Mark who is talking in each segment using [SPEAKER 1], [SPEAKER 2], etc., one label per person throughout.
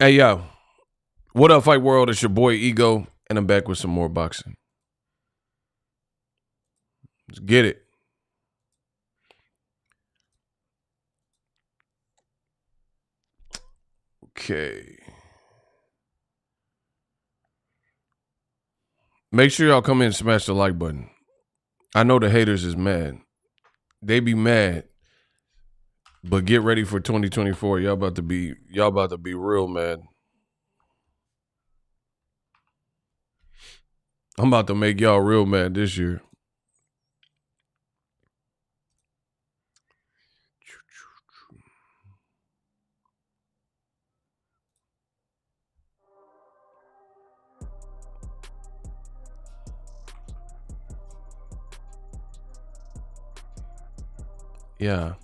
[SPEAKER 1] Hey, yo. What up, Fight World? It's your boy Ego, and I'm back with some more boxing. Let's get it. Okay. Make sure y'all come in and smash the like button. I know the haters is mad. They be mad. But get ready for 2024. Y'all about to be real mad. I'm about to make y'all real mad this year. Yeah.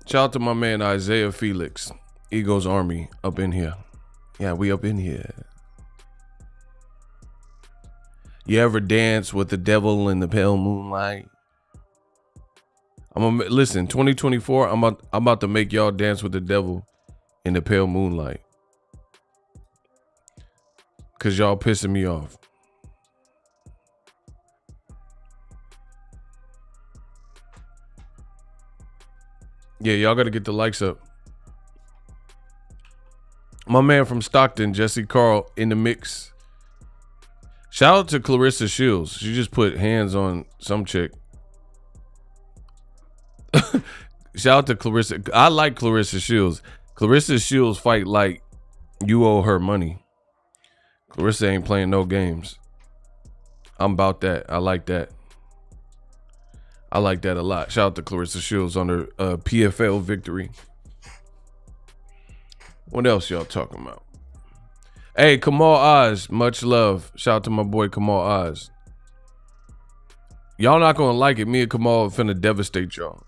[SPEAKER 1] Shout out to my man Isaiah Felix. Ego's Army up in here. Yeah, we up in here. You ever dance with the devil in the pale moonlight? Listen, 2024, I'm about to make y'all dance with the devil in the pale moonlight. Cause y'all pissing me off. Yeah, y'all gotta get the likes up. My man from Stockton, Jesse Carl, in the mix. Shout out to Clarissa Shields. She just put hands on some chick. Shout out to Clarissa. I like Clarissa Shields. Clarissa Shields fight like you owe her money. Clarissa ain't playing no games. I'm about that. I like that. I like that a lot. Shout out to Clarissa Shields on her PFL victory. What else y'all talking about? Hey, Kamal Oz, much love. Shout out to my boy Kamal Oz. Y'all not gonna like it. Me and Kamal finna devastate y'all.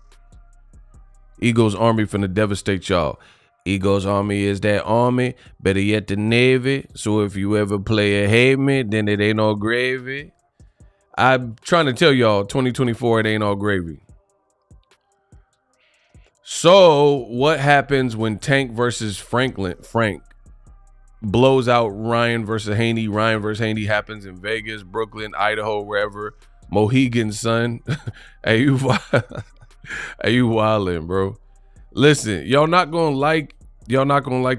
[SPEAKER 1] Ego's Army finna devastate y'all. Ego's Army is that army, better yet the Navy. So if you ever play a hate me, then it ain't no gravy. I'm trying to tell y'all, 2024, it ain't all gravy. So what happens when Tank versus Frank blows out Ryan versus Haney? Ryan versus Haney happens in Vegas, Brooklyn, Idaho, wherever. Mohegan Sun. Hey, you wildin', bro. Listen, y'all not gonna like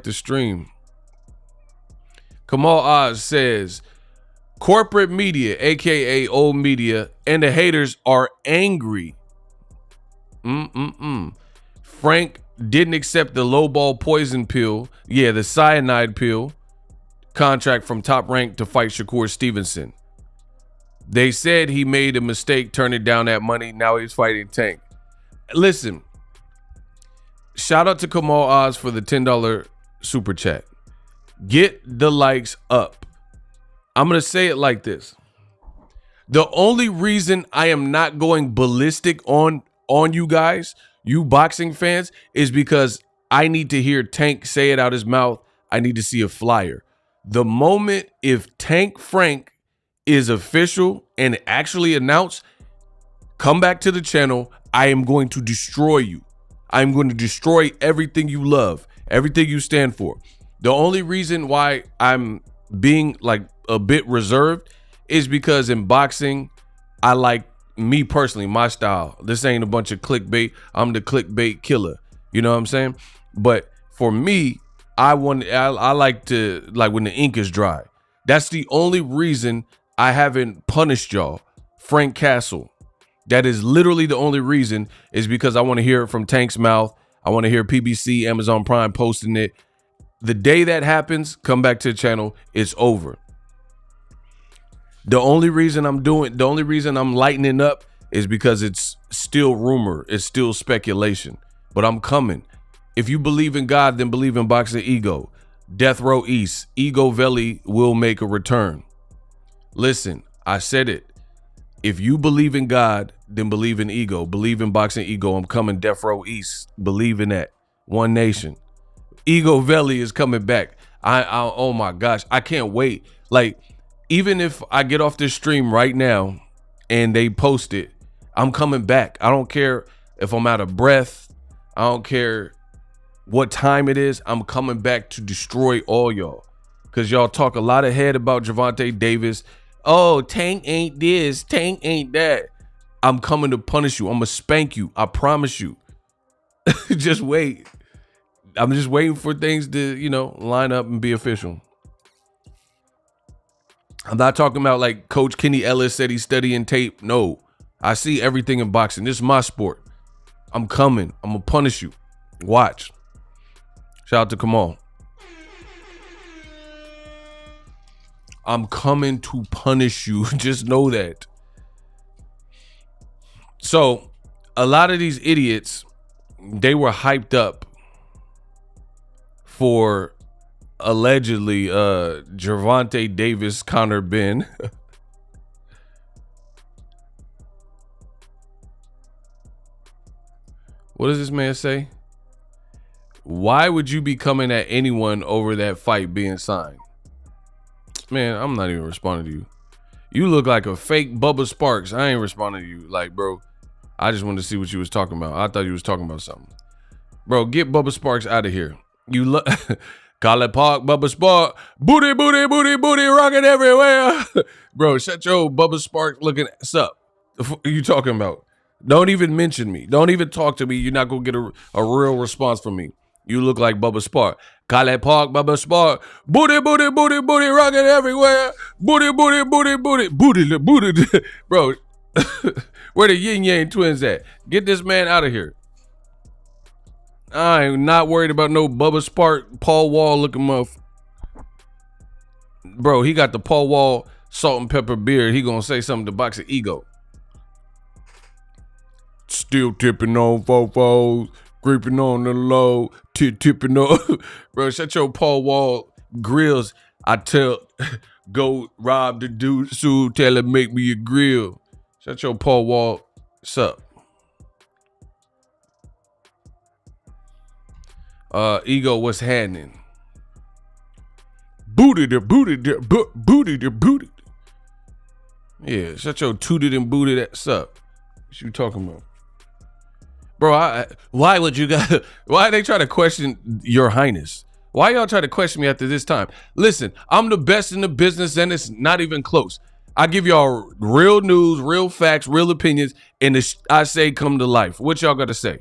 [SPEAKER 1] the stream. Kamal Oz says, corporate media, aka old media, and the haters are angry. Frank didn't accept the lowball poison pill, the cyanide pill contract from Top Rank to fight Shakur Stevenson. They said he made a mistake turning down that money. Now he's fighting Tank. Listen, shout out to Kamal Oz for the $10 super chat. Get the likes up. I'm going to say it like this. The only reason I am not going ballistic on you guys, you boxing fans, is because I need to hear Tank say it out his mouth. I need to see a flyer. The moment if Tank Frank is official and actually announced, come back to the channel. I am going to destroy you. I'm going to destroy everything you love, everything you stand for. The only reason why I'm being like a bit reserved is because in boxing, I like, me personally, my style. This ain't a bunch of clickbait. I'm the clickbait killer. You know what I'm saying? But for me, I like to, like, when the ink is dry. That's the only reason I haven't punished y'all. Frank Castle. That is literally the only reason, is because I want to hear it from Tank's mouth. I want to hear PBC, Amazon Prime posting it. The day that happens, come back to the channel. It's over. The only reason I'm lightening up is because it's still rumor. It's still speculation. But I'm coming. If you believe in God, then believe in Boxing Ego. Death Row East. Ego Veli will make a return. Listen, I said it. If you believe in God, then believe in Ego. Believe in Boxing Ego. I'm coming Death Row East. Believe in that. One Nation. Ego Veli is coming back. Oh my gosh. I can't wait. Like, even if I get off this stream right now and they post it, I'm coming back. I don't care if I'm out of breath. I don't care what time it is. I'm coming back to destroy all y'all. Because y'all talk a lot of head about Gervonta Davis. Oh, Tank ain't this. Tank ain't that. I'm coming to punish you. I'm going to spank you. I promise you. Just wait. I'm just waiting for things to, line up and be official. I'm not talking about like Coach Kenny Ellis said he's studying tape. No, I see everything in boxing. This is my sport. I'm coming. I'm going to punish you. Watch. Shout out to Kamal. I'm coming to punish you. Just know that. So a lot of these idiots, they were hyped up for allegedly Gervonta Davis, Conor Ben. What does this man say? Why would you be coming at anyone over that fight being signed? Man, I'm not even responding to you. You look like a fake Bubba Sparks. I ain't responding to you. Like, bro, I just wanted to see what you was talking about. I thought you was talking about something. Bro, get Bubba Sparks out of here. You look... College Park, Bubba Spark, booty, booty, booty, booty, rocking everywhere. Bro, shut your Bubba Spark looking ass up. What are you talking about? Don't even mention me. Don't even talk to me. You're not going to get a real response from me. You look like Bubba Spark. College Park, Bubba Spark, booty, booty, booty, booty, rocking everywhere. Booty, booty, booty, booty, booty, booty. Bro, where the Yin Yang twins at? Get this man out of here. I ain't not worried about no Bubba Spark, Paul Wall looking muff. Bro, he got the Paul Wall salt and pepper beard. He gonna say something to boxing ego. Still tipping on fofos, creeping on the low, tipping on. Bro, shut your Paul Wall grills. I tell, go rob the dude, Sue, tell him make me a grill. Shut your Paul Wall, sup. Ego, what's happening? Booty. Yeah, shut your tooted and booted ass up. What you talking about? Bro, why would you guys, why they try to question your highness? Why y'all try to question me after this time? Listen, I'm the best in the business and it's not even close. I give y'all real news, real facts, real opinions, and I say come to life. What y'all got to say?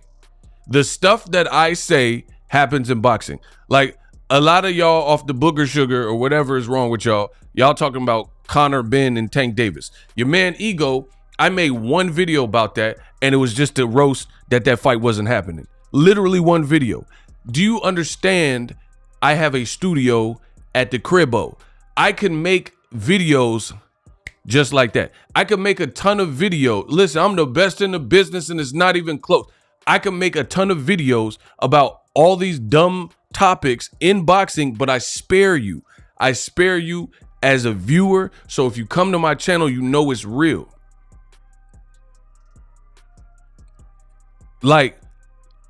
[SPEAKER 1] The stuff that I say happens in boxing. Like a lot of y'all off the booger sugar or whatever is wrong with y'all. Y'all talking about Conor Ben and Tank Davis. Your man Ego, I made one video about that and it was just to roast that fight wasn't happening. Literally one video. Do you understand? I have a studio at the cribbo. I can make videos just like that. I can make a ton of video. Listen, I'm the best in the business and it's not even close. I can make a ton of videos about all these dumb topics in boxing, but I spare you. I spare you as a viewer. So if you come to my channel, you know it's real. Like,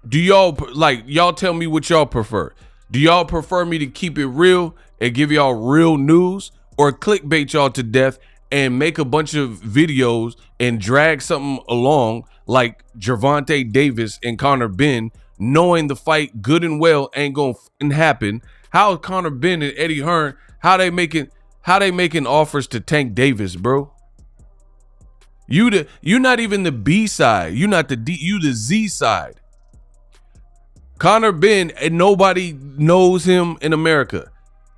[SPEAKER 1] y'all tell me what y'all prefer? Do y'all prefer me to keep it real and give y'all real news, or clickbait y'all to death and make a bunch of videos and drag something along like Gervonta Davis and Conor Ben, knowing the fight good and well ain't gonna happen? How is Conor Ben and Eddie Hearn, how they making offers to Tank Davis, bro? You're not even the B side. You're not the D, you the Z side. Conor Ben, and nobody knows him in America.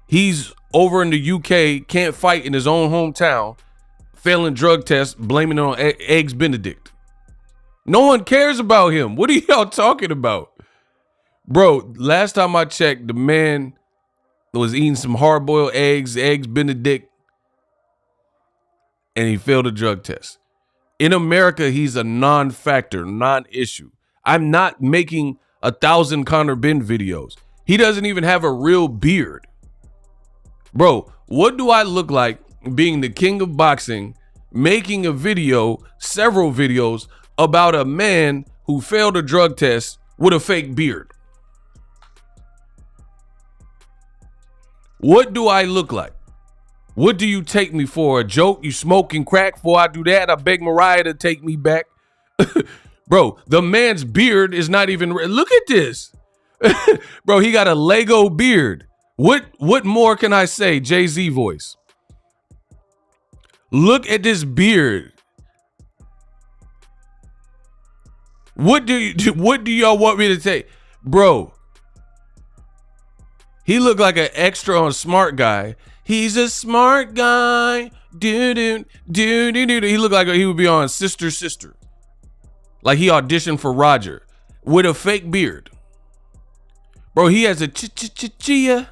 [SPEAKER 1] He's over in the UK, can't fight in his own hometown, failing drug tests, blaming it on Eggs Benedict. No one cares about him. What are y'all talking about? Bro, last time I checked, the man was eating some hard-boiled Eggs Benedict, and he failed a drug test. In America, he's a non-factor, non-issue. I'm not making 1,000 Conor Ben videos. He doesn't even have a real beard. Bro, what do I look like being the king of boxing, making a video, several videos, about a man who failed a drug test with a fake beard? What do I look like? What do you take me for? A joke? You smoking crack? Before I do that, I beg Mariah to take me back. Bro, the man's beard is not even, look at this. Bro, he got a Lego beard. What more can I say? Jay-Z voice. Look at this beard. What do y'all want me to say? Bro, he looked like an extra on Smart Guy. He's a smart guy. Do. He looked like he would be on Sister. Like he auditioned for Roger with a fake beard. Bro, he has a chia.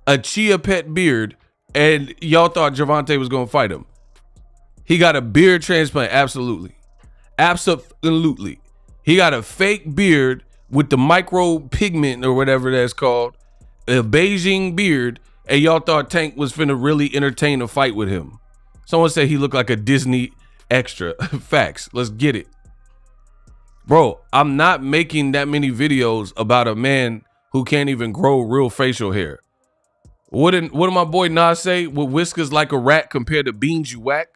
[SPEAKER 1] A chia pet beard. And y'all thought Gervonta was going to fight him. He got a beard transplant. Absolutely. He got a fake beard with the micro pigment or whatever that's called. A Beijing beard. And y'all thought Tank was finna really entertain a fight with him. Someone said he looked like a Disney extra. Facts. Let's get it. Bro, I'm not making that many videos about a man who can't even grow real facial hair. What did my boy Nas say? With whiskers like a rat compared to beans you whack?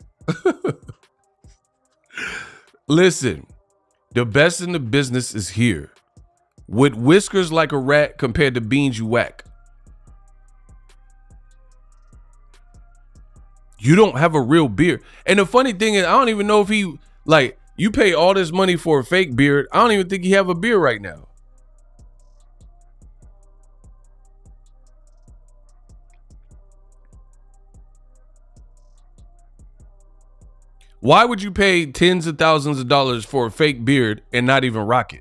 [SPEAKER 1] Listen, the best in the business is here. With whiskers like a rat compared to beans you whack. You don't have a real beard. And the funny thing is, I don't even know if he, like, you pay all this money for a fake beard. I don't even think he have a beard right now. Why would you pay tens of thousands of dollars for a fake beard and not even rock it?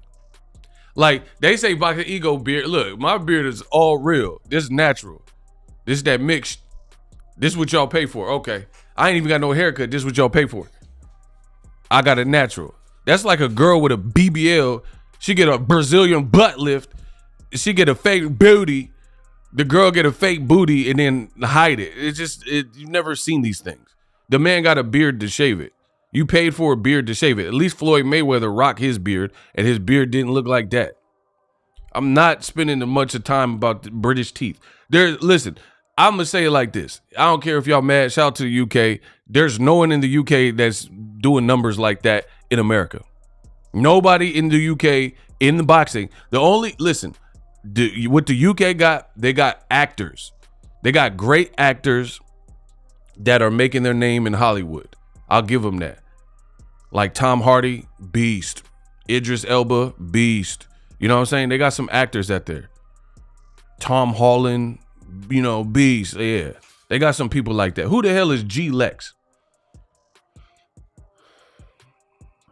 [SPEAKER 1] Like, they say Boxing Ego beard. Look, my beard is all real. This is natural. This is that mixed. This is what y'all pay for. Okay. I ain't even got no haircut. This is what y'all pay for. I got a natural. That's like a girl with a BBL. She get a Brazilian butt lift. She get a fake booty. The girl get a fake booty and then hide it. It's just, you've never seen these things. The man got a beard to shave it. You paid for a beard to shave it. At least Floyd Mayweather rocked his beard, and his beard didn't look like that. I'm not spending much of time about the British teeth. Listen, I'm going to say it like this. I don't care if y'all mad. Shout out to the UK. There's no one in the UK that's doing numbers like that in America. Nobody in the UK in the boxing. What the UK got, they got actors. They got great actors that are making their name in Hollywood. I'll give them that. Like Tom Hardy, beast. Idris Elba, beast. You know what I'm saying? They got some actors out there. Tom Holland, beast. Yeah. They got some people like that. Who the hell is G Lex?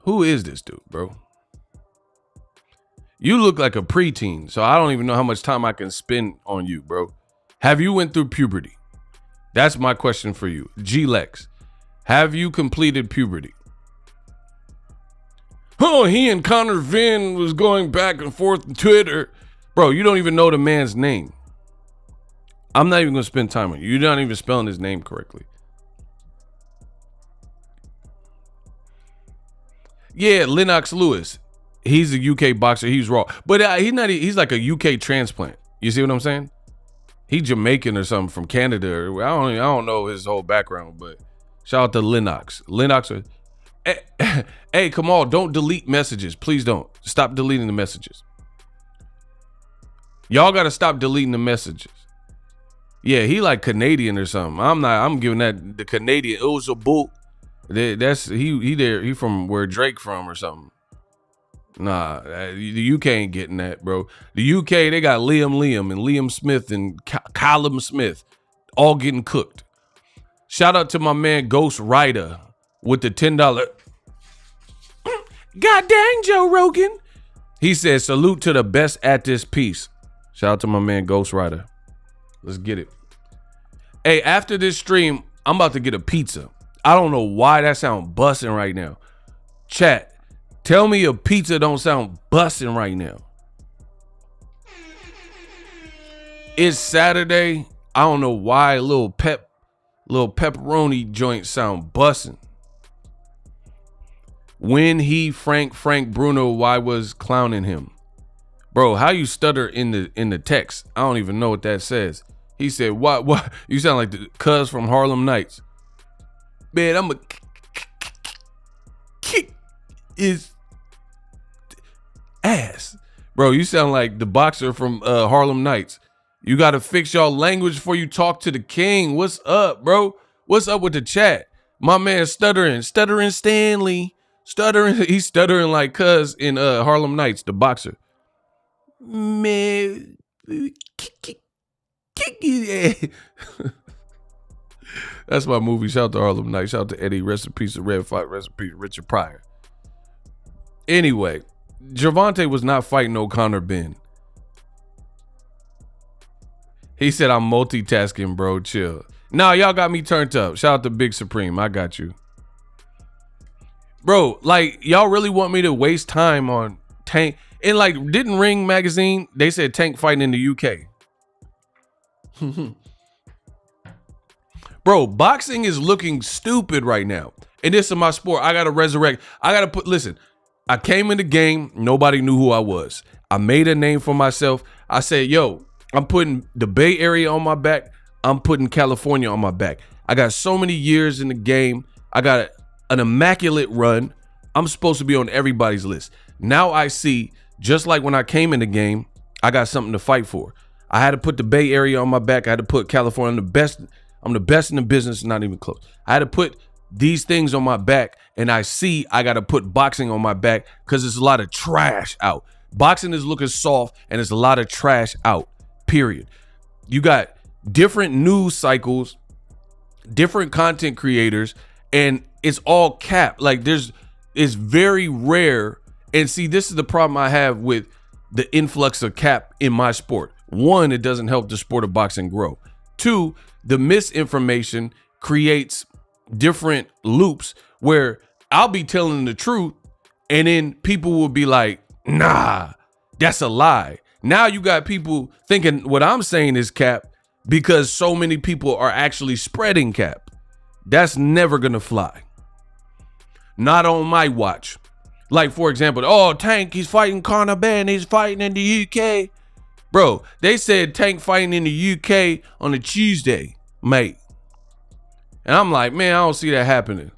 [SPEAKER 1] Who is this dude, bro? You look like a preteen, so I don't even know how much time I can spend on you, bro. Have you went through puberty? That's my question for you. G Lex, have you completed puberty? Oh, he and Connor Vinn was going back and forth on Twitter. Bro, you don't even know the man's name. I'm not even going to spend time on you. You're not even spelling his name correctly. Yeah, Lennox Lewis. He's a UK boxer. He's raw. But he's like a UK transplant. You see what I'm saying? He's Jamaican or something from Canada. I don't know his whole background, but shout out to Lennox. Hey, come on, don't delete messages. Please don't. Stop deleting the messages. Y'all got to stop deleting the messages. Yeah, he like Canadian or something. I'm giving that the Canadian. It was a bull. That's he from where Drake from or something. Nah, the UK ain't getting that, bro. The UK, they got Liam and Liam Smith and Callum Smith all getting cooked. Shout out to my man Ghost Rider with the $10. God dang, Joe Rogan. He said, salute to the best at this piece. Shout out to my man Ghost Rider. Let's get it. Hey, after this stream, I'm about to get a pizza. I don't know why that sound busting right now. Chat, tell me a pizza don't sound busting right now. It's Saturday. I don't know why little pepperoni joint sound busting. When Frank Bruno, why was clowning him? Bro, how you stutter in the text? I don't even know what that says. He said, what? You sound like the cuz from Harlem Nights. Man, I'm a is ass. Bro, you sound like the boxer from Harlem Nights. You got to fix y'all language before you talk to the king. What's up, bro? What's up with the chat? My man stuttering Stanley. He's stuttering like cuz in Harlem Nights, the boxer. Man, kick his ass. That's my movie. Shout out to Harlem Nights. Shout out to Eddie. Rest in peace to Red Fox. Rest in peace to Richard Pryor. Anyway, Gervonta was not fighting no Conor Ben. He said, I'm multitasking, bro. Chill. Nah, y'all got me turned up. Shout out to Big Supreme. I got you. Bro, like, y'all really want me to waste time on Tank? And, like, didn't Ring Magazine, they said Tank fighting in the UK. Bro, boxing is looking stupid right now. And this is my sport. I got to resurrect. Listen, I came in the game. Nobody knew who I was. I made a name for myself. I said, yo, I'm putting the Bay Area on my back. I'm putting California on my back. I got so many years in the game. I got an immaculate run. I'm supposed to be on everybody's list. Now I see, just like when I came in the game, I got something to fight for. I had to put the Bay Area on my back. I had to put California. I'm the best in the business, not even close. I had to put these things on my back, and I see I got to put boxing on my back because there's a lot of trash out. Boxing is looking soft, and there's a lot of trash out, period. You got different news cycles, different content creators, and it's all cap. Like, it's very rare. And see, this is the problem I have with the influx of cap in my sport. One, it doesn't help the sport of boxing grow. Two, the misinformation creates different loops where I'll be telling the truth and then people will be like, nah, that's a lie. Now you got people thinking what I'm saying is cap because so many people are actually spreading cap. That's never gonna fly. Not on my watch. Like, for example, oh, Tank, he's fighting Conor Ben, he's fighting in the UK. Bro, they said Tank fighting in the UK on a Tuesday, mate. And I'm like, man, I don't see that happening.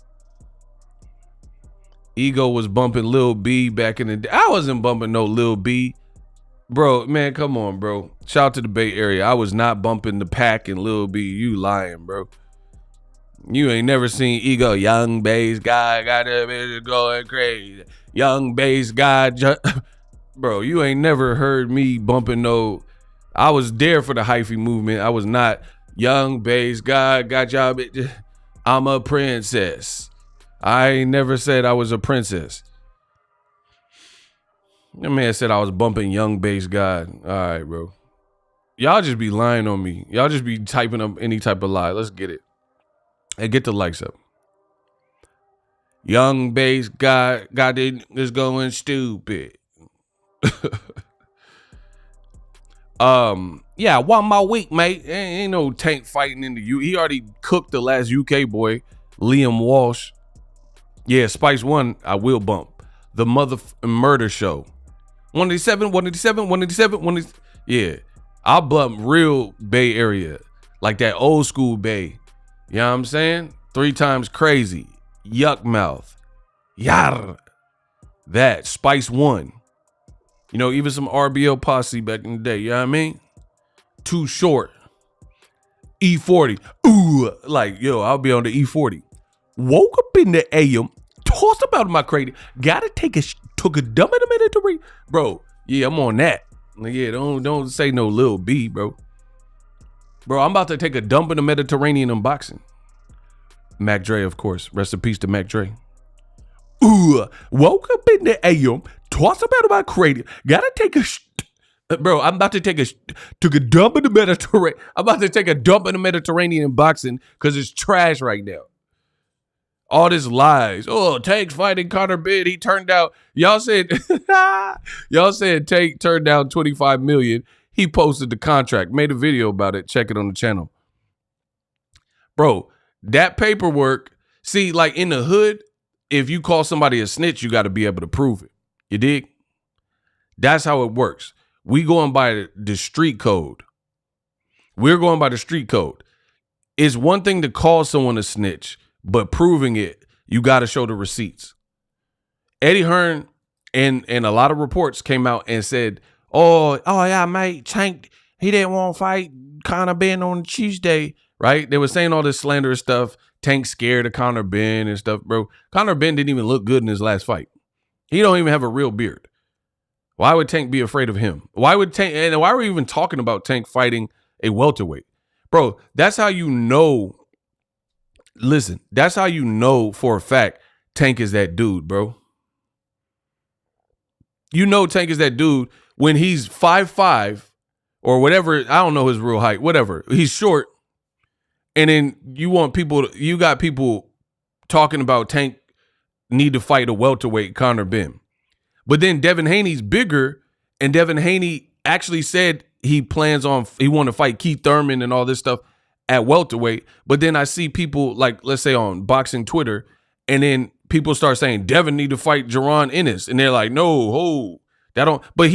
[SPEAKER 1] Ego was bumping Lil B back in the day. I wasn't bumping no Lil B. Bro, man, come on, bro. Shout out to the Bay Area. I was not bumping the Pack and Lil B. You lying, bro. You ain't never seen Ego. Young bass guy got a bit going crazy. Young bass guy. Bro, you ain't never heard me bumping no. I was there for the hyphy movement. I was not young bass guy. Got y'all. I'm a princess. I ain't never said I was a princess. That man said I was bumping young bass guy. All right, bro. Y'all just be lying on me. Y'all just be typing up any type of lie. Let's get it. And get the likes up. Young bass guy got it is going stupid. Yeah, 1 more week, mate. Ain't no Tank fighting in the U. He already cooked the last UK boy, Liam Walsh. Yeah, Spice 1, I will bump. The murder show. 187. Yeah, I'll bump real Bay Area. Like that old school Bay. You know what I'm saying? 3 times crazy. Yuck mouth. Yar. That. Spice 1. You know, even some RBL posse back in the day. You know what I mean? Too short. E40. Ooh. Like, yo, I'll be on the E40. Woke up in the AM. Tossed about my crate. Gotta took a dump in the Mediterranean. Bro, yeah, I'm on that. Yeah, don't say no Lil B, bro. Bro, I'm about to take a dump in the Mediterranean unboxing. Mac Dre, of course. Rest in peace to Mac Dre. Ooh, woke up in the AM, tossed about my crate. Gotta take a bro, I'm about to took a dump in the Mediterranean. I'm about to take a dump in the Mediterranean unboxing because it's trash right now. All this lies. Oh, Tank's fighting Conor Ben. He turned out, y'all said Tank turned down 25 million. He posted the contract, made a video about it. Check it on the channel. Bro, that paperwork, see, like in the hood, if you call somebody a snitch, you got to be able to prove it. You dig? That's how it works. We going by the street code. We're going by the street code. It's one thing to call someone a snitch, but proving it, you got to show the receipts. Eddie Hearn and a lot of reports came out and said, oh yeah, mate, Tank, he didn't want to fight Conor Ben on Tuesday, right? They were saying all this slanderous stuff. Tank scared of Conor Ben and stuff, bro. Conor Ben didn't even look good in his last fight. He don't even have a real beard. Why would Tank be afraid of him? Why would Tank, and why are we even talking about Tank fighting a welterweight? Bro, that's how you know, listen, that's how you know for a fact Tank is that dude, bro. You know Tank is that dude when he's 5'5", or whatever, I don't know his real height, whatever. He's short, and then you got people talking about Tank need to fight a welterweight Conor Ben. But then Devin Haney's bigger, and Devin Haney actually said he want to fight Keith Thurman and all this stuff at welterweight. But then I see people, like, let's say on boxing Twitter, and then people start saying Devin need to fight Jaron Ennis, and they're like, no, that don't. But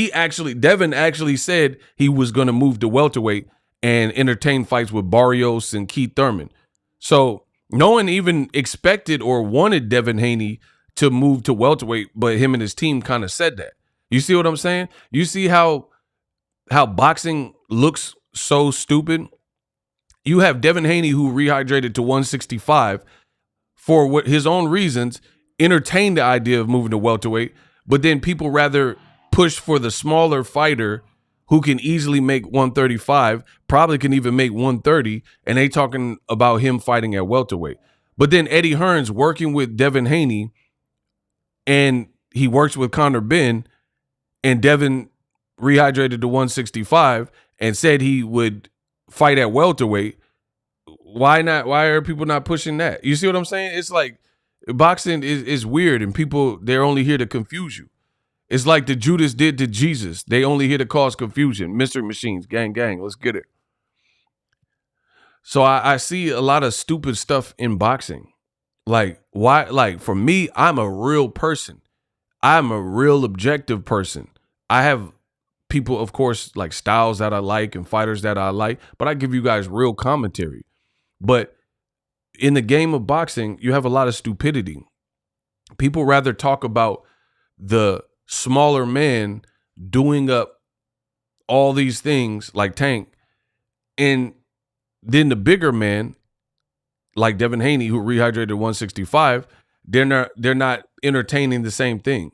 [SPEAKER 1] Devin actually said he was going to move to welterweight and entertain fights with Barrios and Keith Thurman. So no one even expected or wanted Devin Haney to move to welterweight, but him and his team kind of said that. You see what I'm saying? You see how boxing looks so stupid? You have Devin Haney, who rehydrated to 165 for what his own reasons, entertained the idea of moving to welterweight, but then people rather push for the smaller fighter who can easily make 135, probably can even make 130, and they talking about him fighting at welterweight. But then Eddie Hearn's working with Devin Haney, and he works with Conor Ben, and Devin rehydrated to 165 and said he would fight at welterweight. Why not? Why are people not pushing that? You see what I'm saying? It's like boxing is weird, and people, they're only here to confuse you. It's like the Judas did to Jesus. They only here to cause confusion. Mystery machines, gang, let's get it. So I see a lot of stupid stuff in boxing. Like, why? Like, for me, I'm a real person. I'm a real objective person. I have people, of course, like styles that I like and fighters that I like, but I give you guys real commentary. But in the game of boxing, you have a lot of stupidity. People rather talk about the smaller man doing up all these things like Tank, and then the bigger man, like Devin Haney, who rehydrated 165, they're not entertaining the same thing.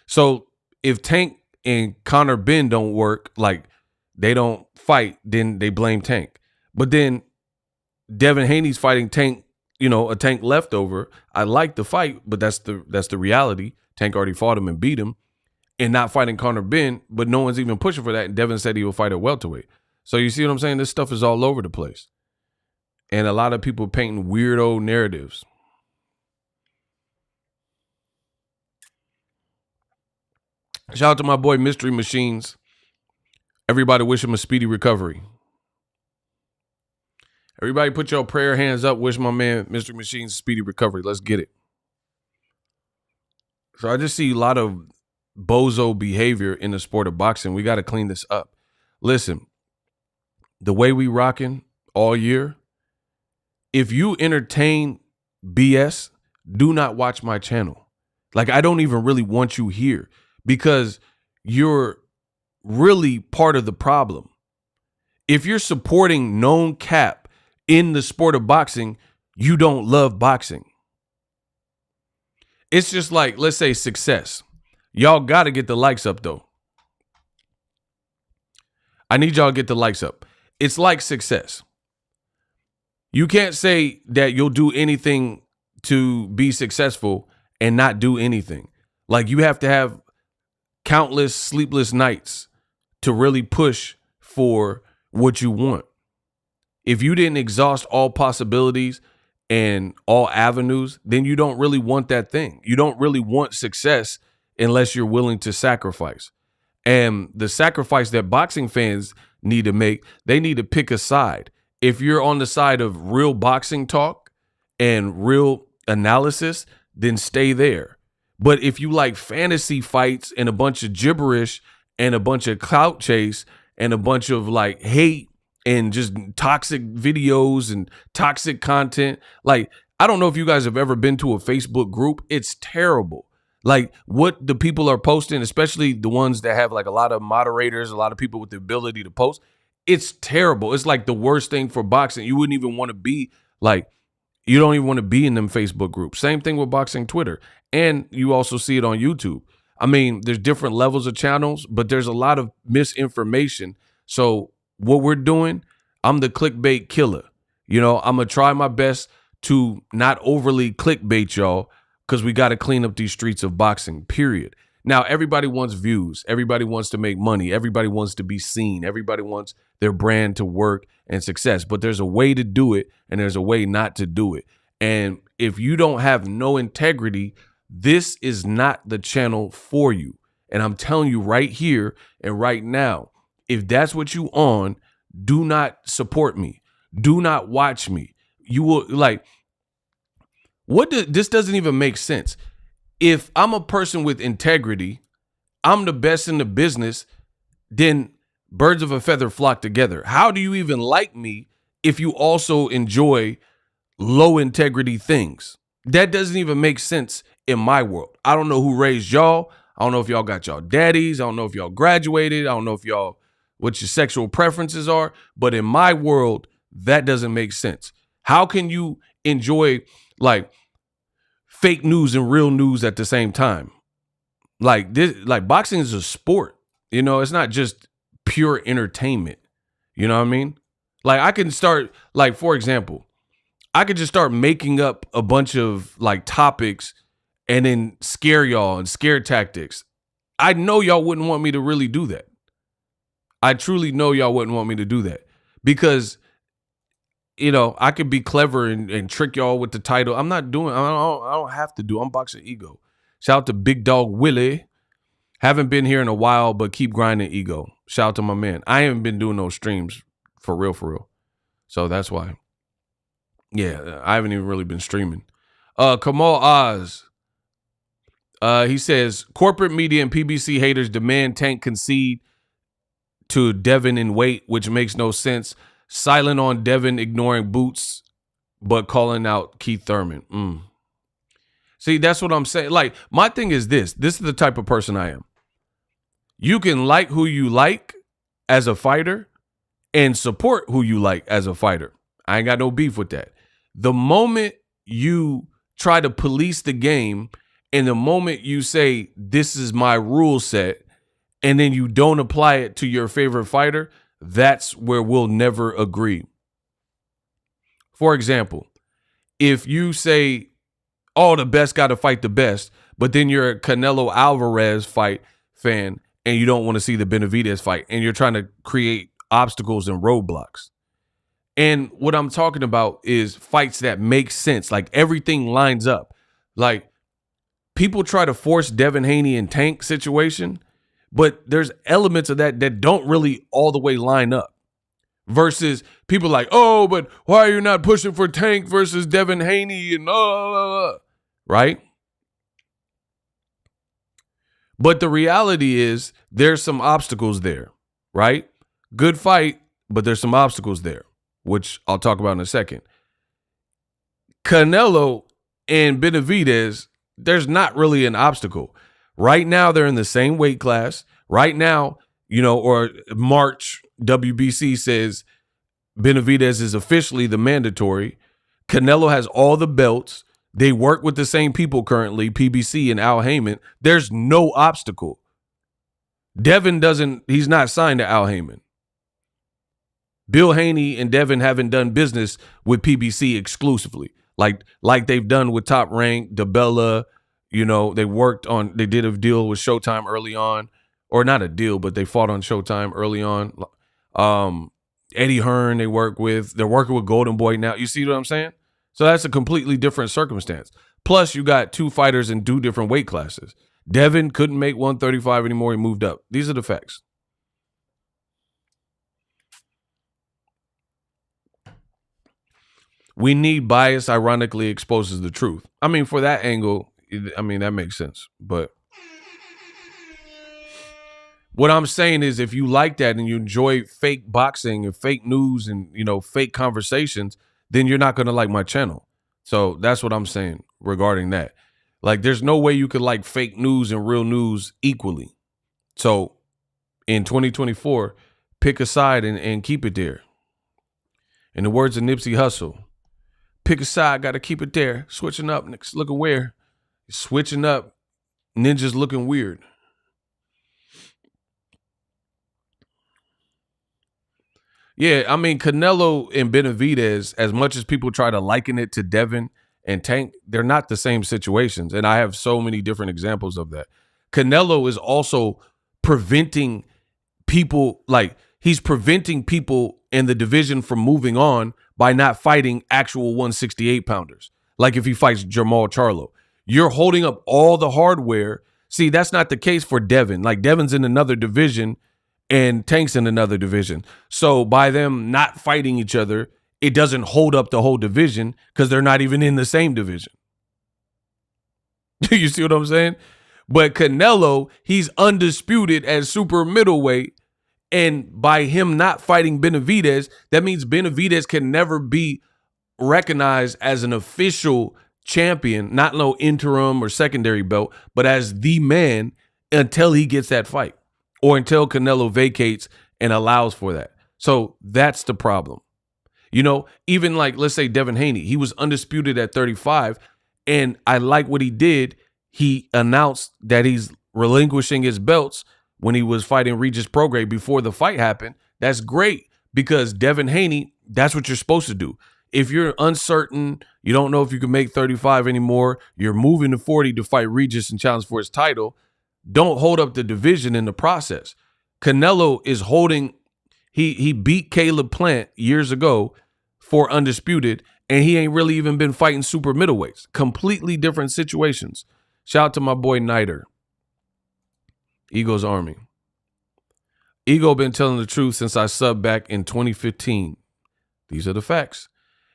[SPEAKER 1] So if Tank and Conor Ben don't work, like they don't fight, then they blame Tank. But then Devin Haney's fighting Tank, a Tank leftover. I like the fight, but that's the reality. Tank already fought him and beat him, and not fighting Conor Ben, but no one's even pushing for that. And Devin said he will fight at welterweight. So you see what I'm saying? This stuff is all over the place. And a lot of people painting weirdo narratives. Shout out to my boy Mystery Machines. Everybody wish him a speedy recovery. Everybody put your prayer hands up. Wish my man Mystery Machines a speedy recovery. Let's get it. So I just see a lot of bozo behavior in the sport of boxing. We got to clean this up. Listen, the way we rocking all year, if you entertain BS, do not watch my channel. Like, I don't even really want you here because you're really part of the problem. If you're supporting known cap in the sport of boxing, you don't love boxing. It's just like, let's say Success. Y'all got to get the likes up, though. I need y'all to get the likes up. It's like Success. You can't say that you'll do anything to be successful and not do anything. Like, you have to have countless sleepless nights to really push for what you want. If you didn't exhaust all possibilities and all avenues, then you don't really want that thing. You don't really want success unless you're willing to sacrifice. And the sacrifice that boxing fans need to make, they need to pick a side. If you're on the side of real boxing talk and real analysis, then stay there. But if you like fantasy fights and a bunch of gibberish and a bunch of clout chase and a bunch of like hate and just toxic videos and toxic content, like, I don't know if you guys have ever been to a Facebook group. It's terrible. Like what the people are posting, especially the ones that have like a lot of moderators, a lot of people with the ability to post. It's terrible. It's like the worst thing for boxing. You wouldn't even want to be like, you don't even want to be in them Facebook groups. Same thing with boxing Twitter. And you also see it on YouTube. I mean, there's different levels of channels, but there's a lot of misinformation. So what we're doing, I'm the clickbait killer. You know, I'm going to try my best to not overly clickbait y'all because we got to clean up these streets of boxing, period. Now, everybody wants views. Everybody wants to make money. Everybody wants to be seen. Everybody wants their brand to work and success. But there's a way to do it, and there's a way not to do it. And if you don't have no integrity, this is not the channel for you. And I'm telling you right here and right now, if that's what you on, do not support me. Do not watch me. You will like, this doesn't even make sense. If I'm a person with integrity, I'm the best in the business, then birds of a feather flock together. How do you even like me if you also enjoy low integrity things? That doesn't even make sense in my world. I don't know who raised y'all. I don't know if y'all got y'all daddies. I don't know if y'all graduated. I don't know if y'all, what your sexual preferences are. But in my world, that doesn't make sense. How can you enjoy like fake news and real news at the same time? Like this, like boxing is a sport. You know, it's not just pure entertainment. You know what I mean? Like I can start, like, for example, I could just start making up a bunch of like topics and then scare y'all and scare tactics. I know y'all wouldn't want me to really do that. I truly know y'all wouldn't want me to do that because, you know, I could be clever and trick y'all with the title. I don't have to do. I'm Boxing Ego. Shout out to Big Dog Willie. Haven't been here in a while, but keep grinding, Ego. Shout out to my man. I haven't been doing those streams for real. So that's why. Yeah, I haven't even really been streaming. Kamal Oz. He says, corporate media and PBC haters demand Tank concede to Devin in weight, which makes no sense. Silent on Devin, ignoring Boots, but calling out Keith Thurman. See, that's what I'm saying. Like, my thing is this. This is the type of person I am. You can like who you like as a fighter and support who you like as a fighter. I ain't got no beef with that. The moment you try to police the game and the moment you say, this is my rule set, and then you don't apply it to your favorite fighter, that's where we'll never agree. For example, if you say, oh, the best got to fight the best, but then you're a Canelo Alvarez fight fan and you don't want to see the Benavidez fight and you're trying to create obstacles and roadblocks. And what I'm talking about is fights that make sense. Like everything lines up. Like people try to force Devin Haney and Tank situation, but there's elements of that that don't really all the way line up. Versus people like, oh, but why are you not pushing for Tank versus Devin Haney and right? But the reality is there's some obstacles there, right? Good fight, but there's some obstacles there, which I'll talk about in a second. Canelo and Benavidez, there's not really an obstacle. Right now, they're in the same weight class. Right now, you know, or March, WBC says Benavidez is officially the mandatory. Canelo has all the belts. They work with the same people currently, PBC and Al Heyman. There's no obstacle. Devin he's not signed to Al Heyman. Bill Haney and Devin haven't done business with PBC exclusively, like they've done with Top Rank, DeBella. You know, they did a deal with Showtime early on, or not a deal, but they fought on Showtime early on. Eddie Hearn, they're working with Golden Boy now. You see what I'm saying? So that's a completely different circumstance. Plus, you got two fighters in two different weight classes. Devin couldn't make 135 anymore. He moved up. These are the facts. We need bias ironically exposes the truth. I mean, for that angle, I mean, that makes sense. But what I'm saying is if you like that and you enjoy fake boxing and fake news and, you know, fake conversations, then you're not going to like my channel. So that's what I'm saying regarding that. Like, there's no way you could like fake news and real news equally. So in 2024, pick a side and keep it there. In the words of Nipsey Hussle, pick a side, got to keep it there. Switching up, niggas looking weird. Switching up, ninjas looking weird. Yeah, I mean, Canelo and Benavidez, as much as people try to liken it to Devin and Tank, they're not the same situations. And I have so many different examples of that. Canelo is also preventing people, like he's preventing people in the division from moving on by not fighting actual 168 pounders. Like if he fights Jamal Charlo, you're holding up all the hardware. See, that's not the case for Devin. Like Devin's in another division and Tank's in another division. So by them not fighting each other, it doesn't hold up the whole division because they're not even in the same division. You see what I'm saying? But Canelo, he's undisputed as super middleweight. And by him not fighting Benavidez, that means Benavidez can never be recognized as an official champion, not no interim or secondary belt, but as the man until he gets that fight or until Canelo vacates and allows for that. So that's the problem. You know, even like, let's say Devin Haney, he was undisputed at 35. And I like what he did. He announced that he's relinquishing his belts when he was fighting Regis Prograis before the fight happened. That's great because Devin Haney, that's what you're supposed to do. If you're uncertain, you don't know if you can make 35 anymore, you're moving to 40 to fight Regis and challenge for his title, don't hold up the division in the process. Canelo is holding, he beat Caleb Plant years ago for undisputed, and he ain't really even been fighting super middleweights. Completely different situations. Shout out to my boy Niter. Ego's Army. Ego been telling the truth since I subbed back in 2015. These are the facts.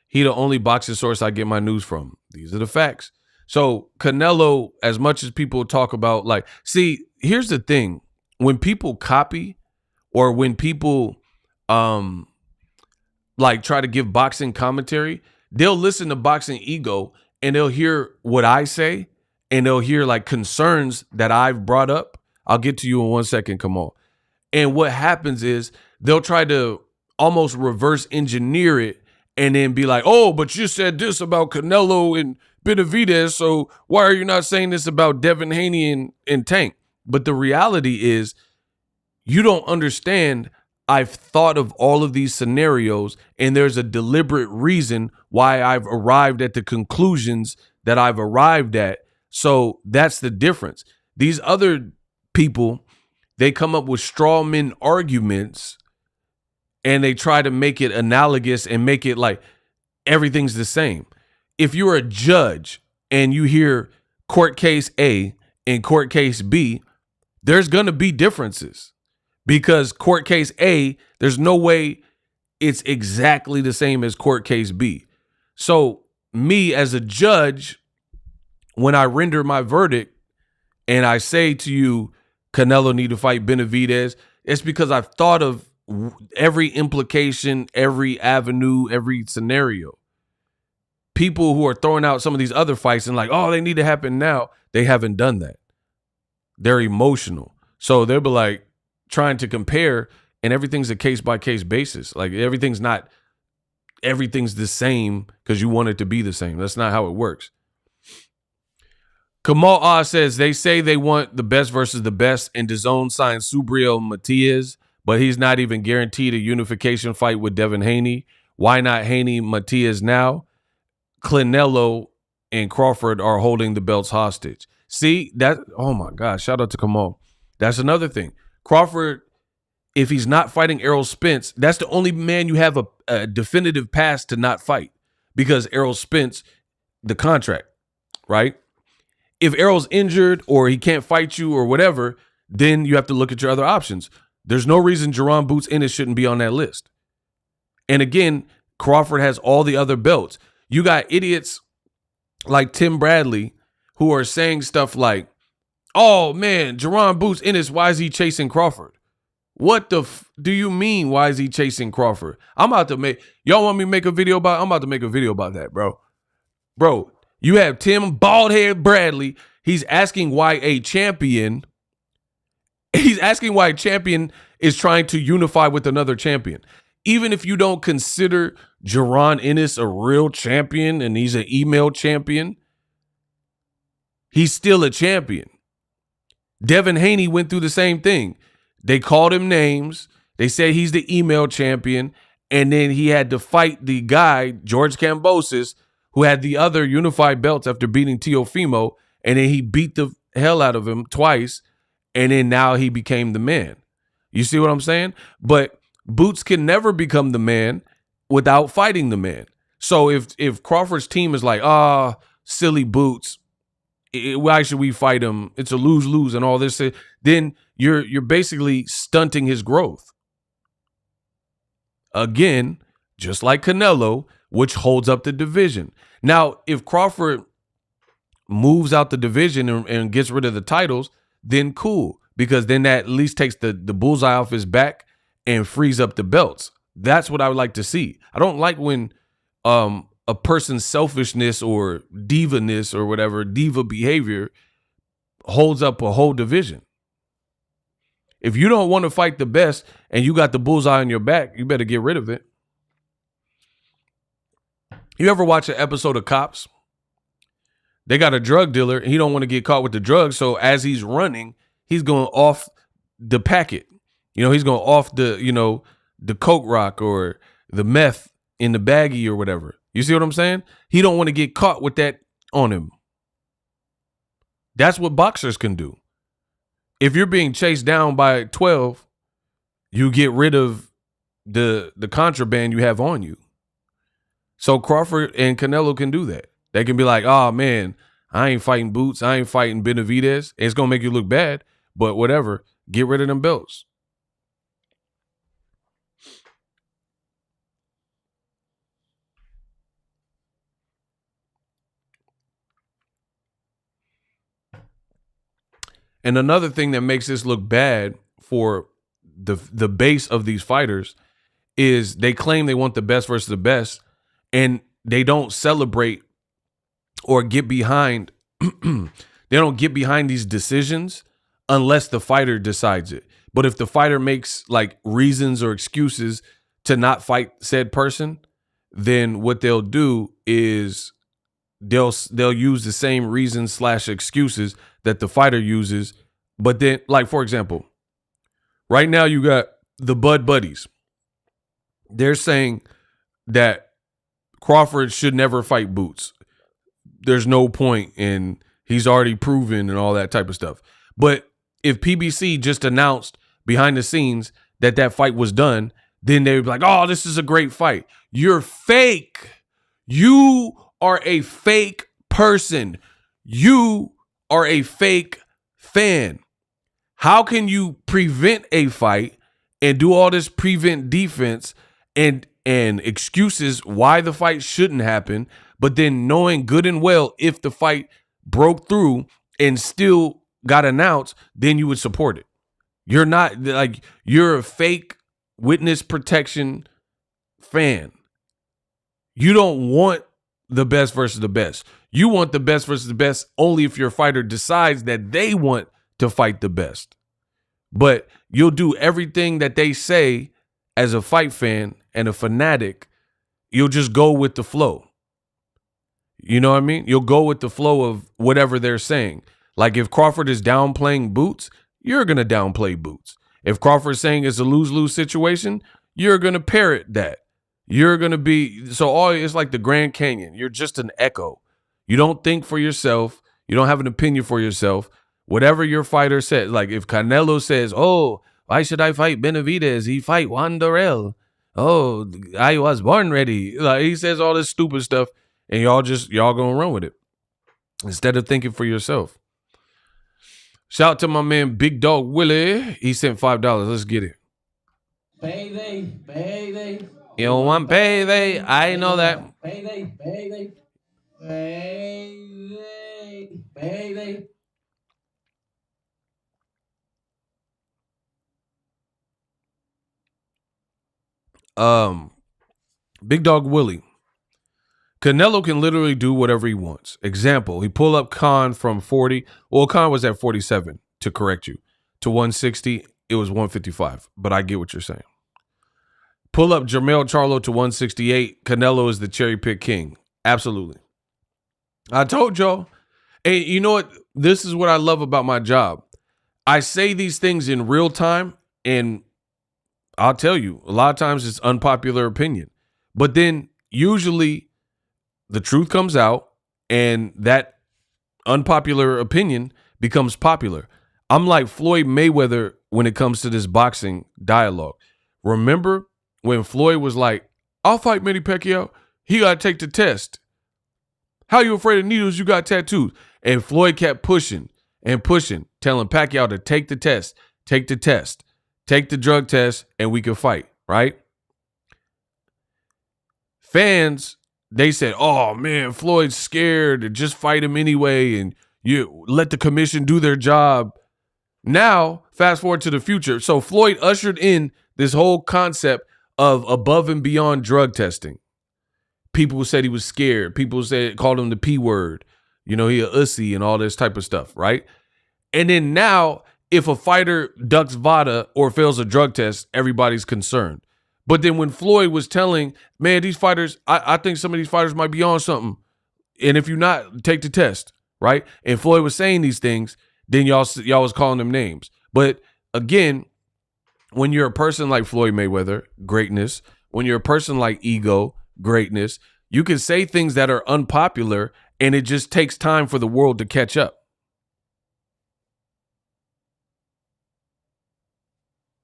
[SPEAKER 1] He the only boxing source I get my news from. These are the facts. So Canelo, as much as people talk about, like, see, here's the thing. When people copy or when people like try to give boxing commentary, they'll listen to Boxing Ego and they'll hear what I say and they'll hear like concerns that I've brought up. I'll get to you in 1 second, Kamal. And what happens is they'll try to almost reverse engineer it and then be like, oh, but you said this about Canelo and Benavidez, so why are you not saying this about Devin Haney and Tank? But the reality is you don't understand. I've thought of all of these scenarios, and there's a deliberate reason why I've arrived at the conclusions that I've arrived at. So that's the difference. These other people, they come up with straw man arguments and they try to make it analogous and make it like everything's the same. If you're a judge and you hear court case A and court case B, there's going to be differences because court case A, there's no way it's exactly the same as court case B. So me as a judge, when I render my verdict and I say to you, Canelo need to fight Benavidez, it's because I've thought of every implication, every avenue, every scenario. People who are throwing out some of these other fights and like, oh, they need to happen now, they haven't done that. They're emotional. So they'll be like trying to compare, and everything's a case-by-case basis. Like everything's the same because you want it to be the same. That's not how it works. Kamal Oz says they say they want the best versus the best, and DAZN signed Subriel Matias, but he's not even guaranteed a unification fight with Devin Haney. Why not Haney Matias now? Canelo and Crawford are holding the belts hostage. See, that, oh my gosh, shout out to Kamal. That's another thing. Crawford, if he's not fighting Errol Spence, that's the only man you have a definitive pass to not fight because Errol Spence, the contract, right? If Errol's injured or he can't fight you or whatever, then you have to look at your other options. There's no reason Jerron Boots Ennis shouldn't be on that list. And again, Crawford has all the other belts. You got idiots like Tim Bradley who are saying stuff like, oh man, Jerron Boots Ennis, why is he chasing Crawford? What the do you mean? Why is he chasing Crawford? I'm about to make, y'all want me to make a video about, I'm about to make a video about that, bro. Bro, you have Tim Baldhead Bradley. He's asking why a champion. He's asking why a champion is trying to unify with another champion. Even if you don't consider Jaron Ennis a real champion and he's an email champion, he's still a champion. Devin Haney went through the same thing. They called him names. They said he's the email champion. And then he had to fight the guy, George Kambosos, who had the other unified belts after beating Teofimo. And then he beat the hell out of him twice. And then now he became the man. You see what I'm saying? But Boots can never become the man without fighting the man. So if Crawford's team is like, silly Boots, why should we fight him? It's a lose-lose and all this. Then you're basically stunting his growth. Again, just like Canelo, which holds up the division. Now, if Crawford moves out the division and gets rid of the titles, then cool, because then that at least takes the bullseye off his back and frees up the belts. That's what I would like to see. I don't like when a person's selfishness or diva-ness or whatever, diva behavior, holds up a whole division. If you don't want to fight the best and you got the bullseye on your back, you better get rid of it. You ever watch an episode of Cops? They got a drug dealer and he don't want to get caught with the drugs. So as he's running, he's going off the packet. He's going off the coke rock or the meth in the baggie or whatever. You see what I'm saying? He don't want to get caught with that on him. That's what boxers can do. If you're being chased down by 12, you get rid of the contraband you have on you. So Crawford and Canelo can do that. They can be like, oh, man, I ain't fighting Boots. I ain't fighting Benavidez. It's going to make you look bad, but whatever. Get rid of them belts. And another thing that makes this look bad for the base of these fighters is they claim they want the best versus the best, and they don't celebrate or get behind. They don't get behind these decisions unless the fighter decides it. But if the fighter makes like reasons or excuses to not fight said person, then what they'll do is they'll use the same reasons / excuses that the fighter uses. But then, like, for example, right now you got the Bud Buddies. They're saying that Crawford should never fight Boots. There's no point, and he's already proven and all that type of stuff. But if PBC just announced behind the scenes that fight was done, then they would be like, oh, this is a great fight. You're fake. You are a fake person. You are a fake fan. How can you prevent a fight and do all this prevent defense and excuses why the fight shouldn't happen, but then knowing good and well if the fight broke through and still got announced, then you would support it? You're not like, you're a fake witness protection fan. You don't want the best versus the best. You want the best versus the best only if your fighter decides that they want to fight the best. But you'll do everything that they say as a fight fan and a fanatic. You'll just go with the flow. You know what I mean? You'll go with the flow of whatever they're saying. Like if Crawford is downplaying Boots, you're going to downplay Boots. If Crawford's saying it's a lose-lose situation, you're going to parrot that. You're going to be, so it's like the Grand Canyon. You're just an echo. You don't think for yourself. You don't have an opinion for yourself. Whatever your fighter says, like if Canelo says, oh, why should I fight Benavidez? He fight Juan Dorel. Oh, I was born ready. Like he says all this stupid stuff, and y'all gonna run with it instead of thinking for yourself. Shout out to my man Big Dog Willie. He sent $5. Let's get it. Payday. You don't want payday. I know that. Payday. Big Dog Willie. Canelo can literally do whatever he wants. Example, he pull up Khan from 40. Well, Khan was at 47, to correct you. To 160, it was 155. But I get what you're saying. Pull up Jermell Charlo to 168. Canelo is the cherry pick king. Absolutely. I told y'all. And you know what? This is what I love about my job. I say these things in real time, and I'll tell you, a lot of times it's unpopular opinion. But then usually the truth comes out, and that unpopular opinion becomes popular. I'm like Floyd Mayweather when it comes to this boxing dialogue. Remember when Floyd was like, I'll fight Manny Pacquiao. He got to take the test. How you afraid of needles? You got tattoos. And Floyd kept pushing and pushing, telling Pacquiao to take the test, take the test, take the drug test, and we can fight, right? Fans, they said, oh, man, Floyd's scared. Just fight him anyway, and you let the commission do their job. Now, fast forward to the future. So Floyd ushered in this whole concept of above and beyond drug testing. People said he was scared. People called him the P word. You know, he a ussy and all this type of stuff, right? And then now, if a fighter ducks VADA or fails a drug test, everybody's concerned. But then when Floyd was telling, man, these fighters, I think some of these fighters might be on something. And if you're not, take the test, right? And Floyd was saying these things, then y'all was calling them names. But again, when you're a person like Floyd Mayweather, greatness. When you're a person like Ego, greatness. You can say things that are unpopular, and it just takes time for the world to catch up.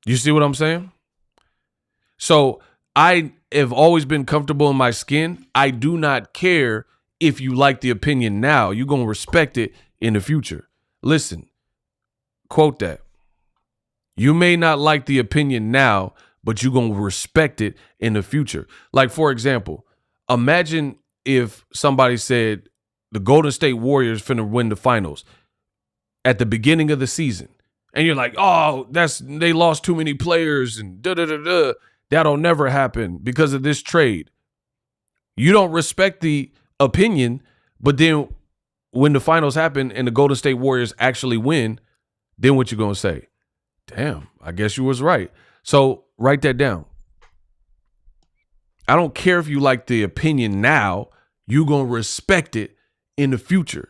[SPEAKER 1] You see what I'm saying? So I have always been comfortable in my skin. I do not care if you like the opinion now. You're going to respect it in the future. Listen, quote that. You may not like the opinion now, but you're going to respect it in the future. Like, for example, imagine if somebody said the Golden State Warriors finna win the finals at the beginning of the season. And you're like, oh, they lost too many players and da-da-da-da. That'll never happen because of this trade. You don't respect the opinion, but then when the finals happen and the Golden State Warriors actually win, then what you gonna say? Damn, I guess you was right. So write that down. I don't care if you like the opinion now, you gonna respect it in the future.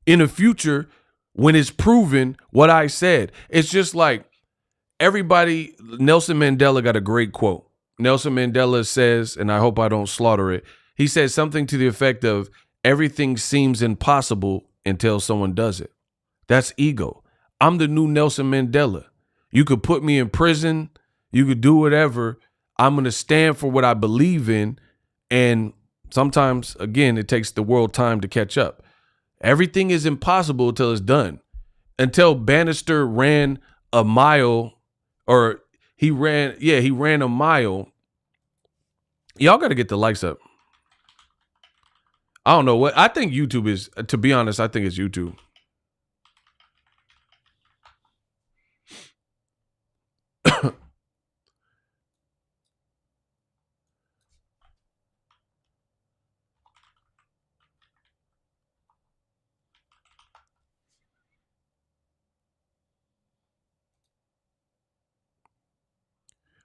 [SPEAKER 1] In the future, when it's proven what I said. It's just like everybody, Nelson Mandela got a great quote. Nelson Mandela says, and I hope I don't slaughter it, he says something to the effect of, everything seems impossible until someone does it. That's ego. I'm the new Nelson Mandela. You could put me in prison. You could do whatever. I'm going to stand for what I believe in. And sometimes, again, it takes the world time to catch up. Everything is impossible until it's done. Until Bannister ran a mile, or he ran a mile. Y'all got to get the likes up. I don't know what. I think YouTube is, to be honest, I think it's YouTube.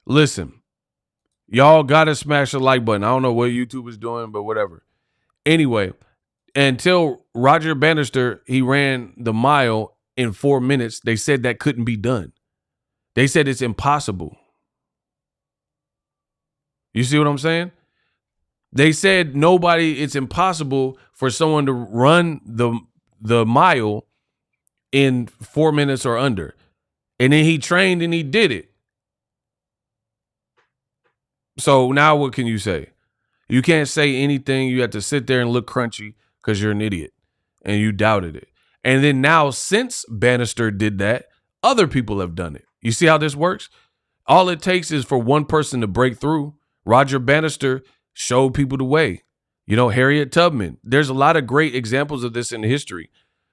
[SPEAKER 1] Listen, y'all got to smash the like button. I don't know what YouTube is doing, but whatever. Anyway, until Roger Bannister, he ran the mile in 4 minutes. They said that couldn't be done. They said it's impossible. You see what I'm saying? They said it's impossible for someone to run the mile in 4 minutes or under. And then he trained and he did it. So now what can you say? You can't say anything. You have to sit there and look crunchy because you're an idiot and you doubted it. And then now, since Bannister did that, other people have done it. You see how this works? All it takes is for one person to break through. Roger Bannister showed people the way. You know, Harriet Tubman. There's a lot of great examples of this in history.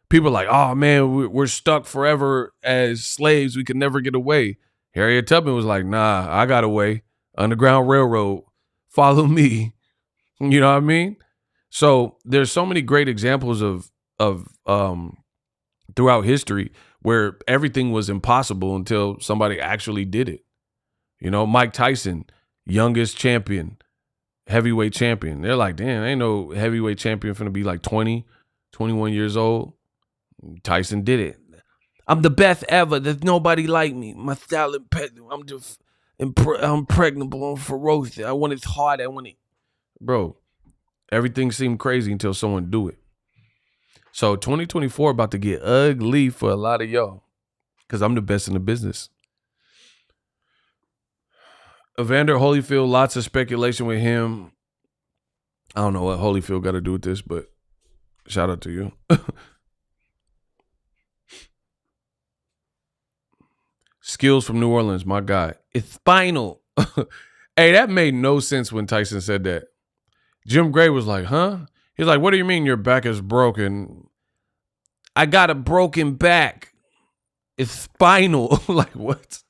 [SPEAKER 1] People are like, oh, man, we're stuck forever as slaves. We can never get away. Harriet Tubman was like, nah, I got away. Underground Railroad. Follow me. You know what I mean? So there's so many great examples of throughout history where everything was impossible until somebody actually did it. You know, Mike Tyson, youngest champion, heavyweight champion. They're like, damn, ain't no heavyweight champion finna be like 20, 21 years old. Tyson did it. I'm the best ever. There's nobody like me. My style impeccable. I'm just impregnable. I'm ferocious. I want it hard. I want it. Bro, everything seemed crazy until someone do it. So 2024 about to get ugly for a lot of y'all because I'm the best in the business. Evander Holyfield, lots of speculation with him. I don't know what Holyfield got to do with this, but shout out to you. Skills from New Orleans, my guy. It's spinal. Hey, that made no sense when Tyson said that. Jim Gray was like, huh? He's like, what do you mean your back is broken? I got a broken back. It's spinal. Like, what?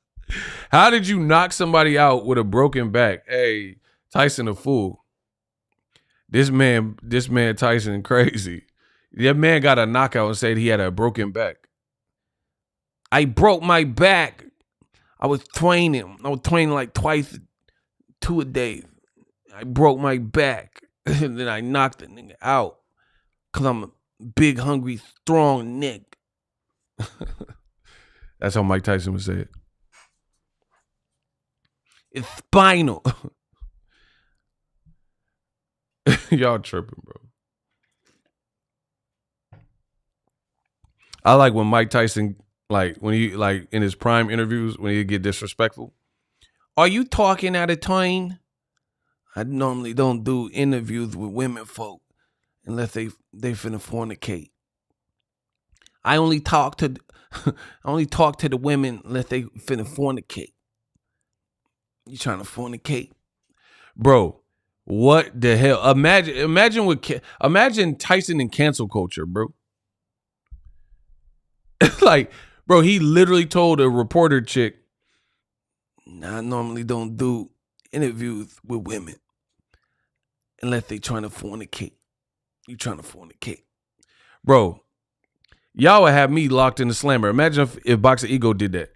[SPEAKER 1] How did you knock somebody out with a broken back? Hey, Tyson a fool. This man Tyson crazy. That man got a knockout and said he had a broken back. I broke my back. I was training like twice, 2 a day. I broke my back. And then I knocked the nigga out. Because I'm a big, hungry, strong Nick. That's how Mike Tyson would say it. It's spinal. Y'all tripping, bro. I like when Mike Tyson, like when he like in his prime interviews, when he get disrespectful. Are you talking out of turn? I normally don't do interviews with women folk unless they finna fornicate. I only talk to the women unless they finna fornicate. You trying to fornicate, bro? What the hell? Imagine Tyson in cancel culture, bro. Like, bro, he literally told a reporter chick, I normally don't do interviews with women unless they trying to fornicate. You trying to fornicate. Bro, y'all would have me locked in the slammer. Imagine if Boxing Ego did that.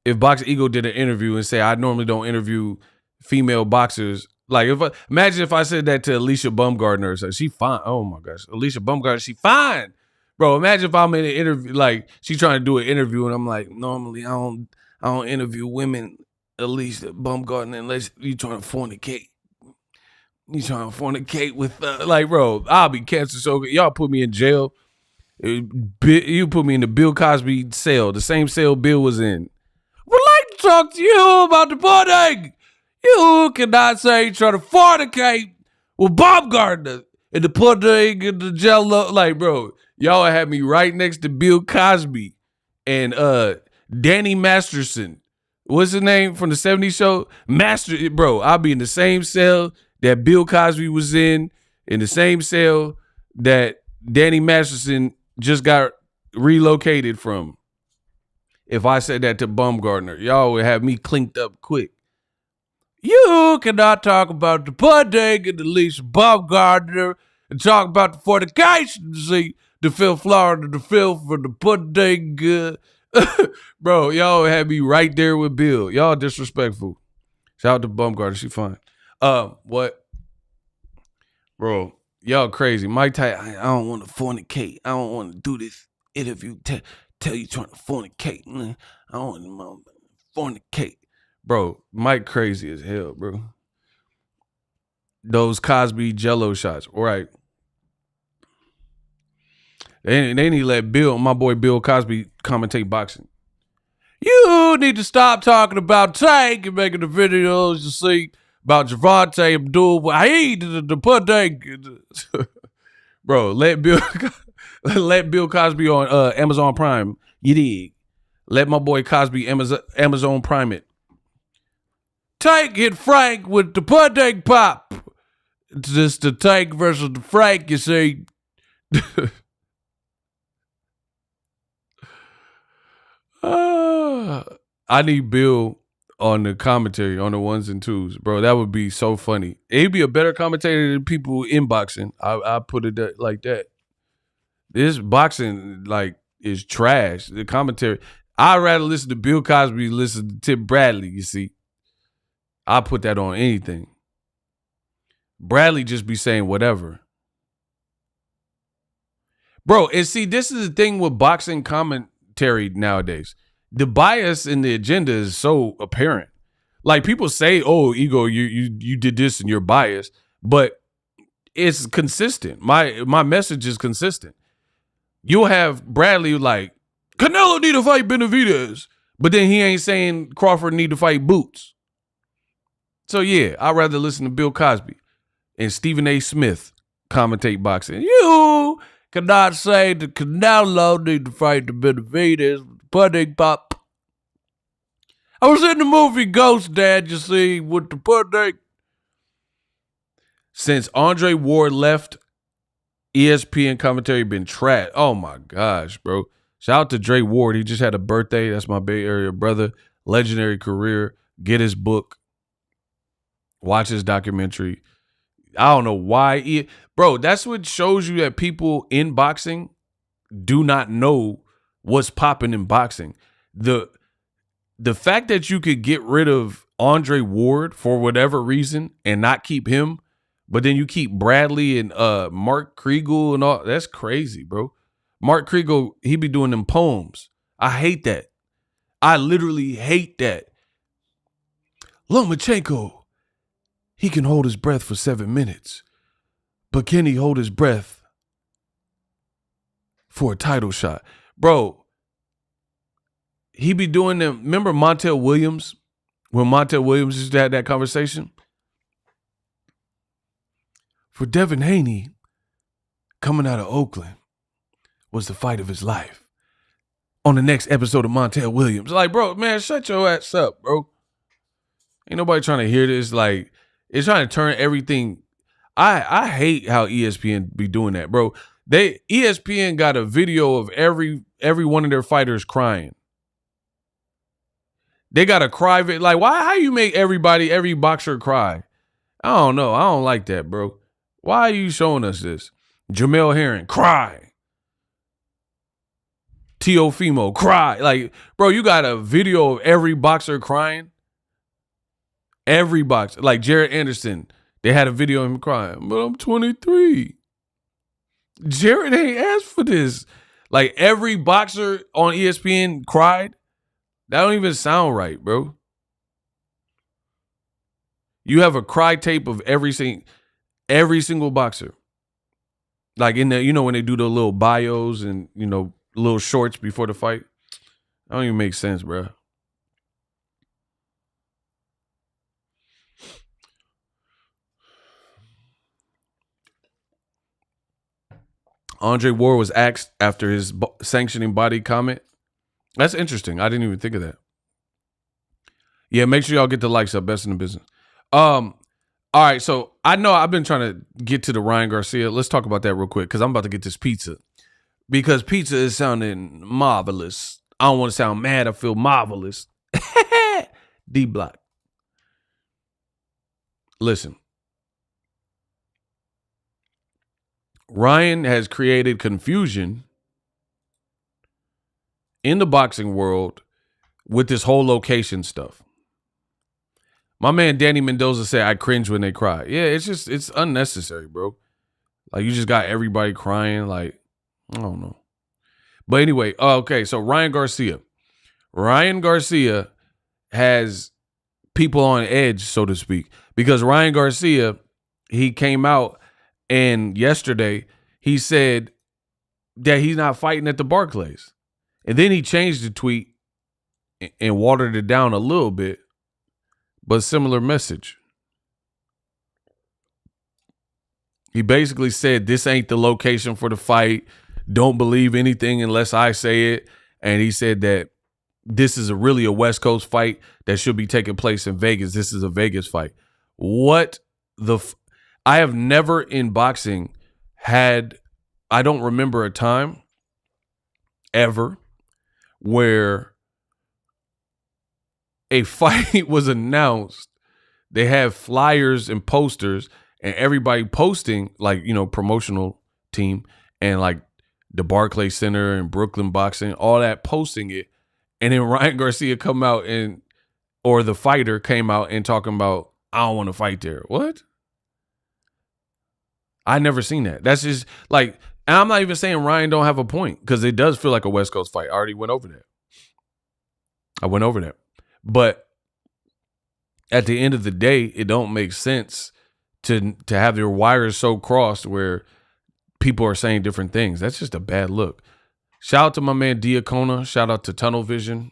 [SPEAKER 1] If Boxing Ego did an interview and say, I normally don't interview female boxers. Like, imagine if I said that to Alicia Bumgardner. So she fine. Oh my gosh. Alicia Bumgardner, she fine. Bro, imagine if I'm in an interview, like she trying to do an interview and I'm like, normally I don't interview women, Alicia Bumgardner, unless you trying to fornicate. You trying to fornicate with, like, bro, I'll be cancer so good. Y'all put me in jail. You put me in the Bill Cosby cell, the same cell Bill was in. Would like to talk to you about the pudding. You cannot say you try to fornicate with Bob Gardner and the pudding and the jello. Like, bro, y'all had me right next to Bill Cosby and Danny Masterson. What's his name from the 70s show? Bro, I'll be in the same cell that Bill Cosby was in the same cell that Danny Masterson just got relocated from. If I said that to Bumgardner, y'all would have me clinked up quick. You cannot talk about the pudding and the Lisa Bumgardner and talk about the fornication. See, the Phil Florida, the Phil for the pudding. Bro, y'all had me right there with Bill. Y'all disrespectful. Shout out to Bumgardner. She fine. What? Bro, y'all crazy. Mike Tyson, I don't want to fornicate. I don't want to do this interview. Tell you trying to fornicate. I don't want to fornicate. Bro, Mike crazy as hell, bro. Those Cosby Jello shots. All right. They need to let my boy Bill Cosby commentate boxing. You need to stop talking about Tank and making the videos you see about Gervonta Abdul Wahid, the pudding. Bro, let Bill Cosby on Amazon Prime. You dig? Let my boy Cosby Amazon Prime it. Tank hit Frank with the pudding pop. It's just the Tank versus the Frank, you see. I need Bill on the commentary on the ones and twos, bro. That would be so funny. He'd be a better commentator than people in boxing. I put it like that. This boxing is trash. The commentary. I'd rather listen to Bill Cosby than listen to Tim Bradley. You see, I put that on anything. Bradley just be saying whatever. Bro, and see, this is the thing with boxing commentary nowadays. The bias in the agenda is so apparent. Like people say, "Oh, Ego, you did this and you're biased," but it's consistent. My message is consistent. You'll have Bradley like Canelo need to fight Benavidez, but then he ain't saying Crawford need to fight Boots. So yeah, I'd rather listen to Bill Cosby and Stephen A. Smith commentate boxing. You cannot say that Canelo need to fight the Benavidez. Pudding pop. I was in the movie Ghost, Dad, you see, with the pudding. Since Andre Ward left, ESPN commentary been trash. Oh my gosh, bro. Shout out to Dre Ward. He just had a birthday. That's my Bay Area brother. Legendary career. Get his book. Watch his documentary. I don't know why. Bro, that's what shows you that people in boxing do not know what's popping in boxing. The fact that you could get rid of Andre Ward for whatever reason and not keep him, but then you keep Bradley and Mark Kriegel and all, that's crazy, bro. Mark Kriegel, he be doing them poems. I hate that. I literally hate that. Lomachenko, he can hold his breath for 7 minutes, but can he hold his breath for a title shot? Bro, he be doing them. Remember Montel Williams? When Montel Williams used to have that conversation? For Devin Haney, coming out of Oakland was the fight of his life. On the next episode of Montel Williams. Like, bro, man, shut your ass up, bro. Ain't nobody trying to hear this. Like, it's trying to turn everything. I hate how ESPN be doing that, bro. ESPN got a video of every one of their fighters crying. They got a cry. Like, how you make every boxer cry? I don't know. I don't like that, bro. Why are you showing us this? Jamel Herring, cry. Teofimo, cry. Like, bro, you got a video of every boxer crying? Every boxer. Like Jared Anderson, they had a video of him crying. But I'm 23. Jared ain't asked for this. Like, every boxer on ESPN cried? That don't even sound right, bro. You have a cry tape of every single boxer. Like in the, when they do the little bios and, little shorts before the fight. That don't even make sense, bro. Andre Ward was asked after his sanctioning body comment. That's interesting. I didn't even think of that. Yeah, make sure y'all get the likes up. Best in the business. All right, so I know I've been trying to get to the Ryan Garcia. Let's talk about that real quick because I'm about to get this pizza. Because pizza is sounding marvelous. I don't want to sound mad. I feel marvelous. D-Block. Listen. Ryan has created confusion in the boxing world with this whole location stuff. My man Danny Mendoza said, I cringe when they cry. Yeah, it's unnecessary, bro. Like, you just got everybody crying. Like, I don't know. But anyway, okay, so Ryan Garcia. Ryan Garcia has people on edge, so to speak, because Ryan Garcia, he came out and yesterday he said that he's not fighting at the Barclays. And then he changed the tweet and watered it down a little bit, but similar message. He basically said, this ain't the location for the fight. Don't believe anything unless I say it. And he said that this is really a West Coast fight that should be taking place in Vegas. This is a Vegas fight. What the I have never in boxing had, I don't remember a time ever where a fight was announced, they have flyers and posters and everybody posting, like, promotional team and like the Barclays Center and Brooklyn Boxing, all that, posting it. And then Ryan Garcia or the fighter came out and talking about, I don't want to fight there. What? I never seen that. That's just like, and I'm not even saying Ryan don't have a point, because it does feel like a West Coast fight. I already went over that. But at the end of the day, it don't make sense to have your wires so crossed where people are saying different things. That's just a bad look. Shout out to my man Diacona. Shout out to Tunnel Vision.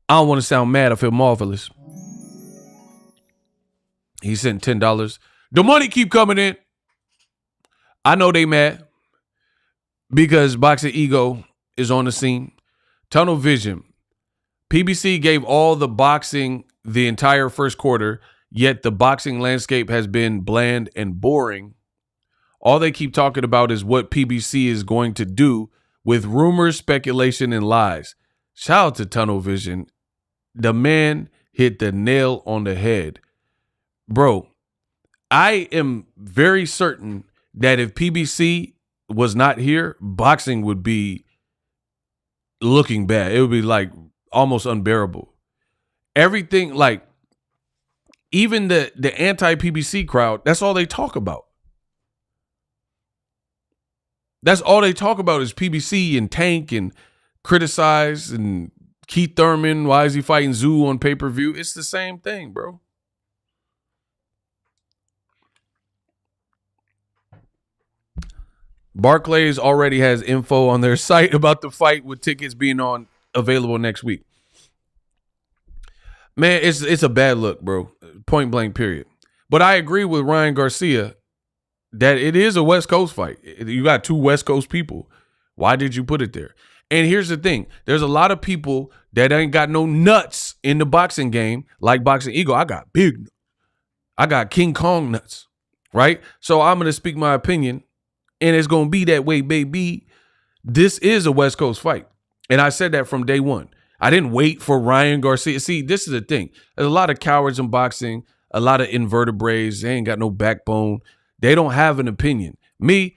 [SPEAKER 1] I don't want to sound mad. I feel marvelous. He sent $10. The money keep coming in. I know they mad because Boxing Ego is on the scene. Tunnel Vision. PBC gave all the boxing the entire first quarter, yet the boxing landscape has been bland and boring. All they keep talking about is what PBC is going to do with rumors, speculation, and lies. Shout out to Tunnel Vision. The man hit the nail on the head. Bro, I am very certain that if PBC was not here, boxing would be looking bad. It would be like almost unbearable. Everything, like even the anti-PBC crowd, that's all they talk about. That's all they talk about is PBC and Tank and criticize and Keith Thurman. Why is he fighting Zoo on pay-per-view? It's the same thing, bro. Barclays already has info on their site about the fight, with tickets being available next week. Man, it's a bad look, bro. Point blank, period. But I agree with Ryan Garcia that it is a West Coast fight. You got two West Coast people. Why did you put it there? And here's the thing. There's a lot of people that ain't got no nuts in the boxing game, like Boxing Ego. I got King Kong nuts, right? So I'm going to speak my opinion, and it's going to be that way, baby. This is a West Coast fight. And I said that from day one. I didn't wait for Ryan Garcia. See, this is the thing. There's a lot of cowards in boxing, a lot of invertebrates. They ain't got no backbone. They don't have an opinion. Me,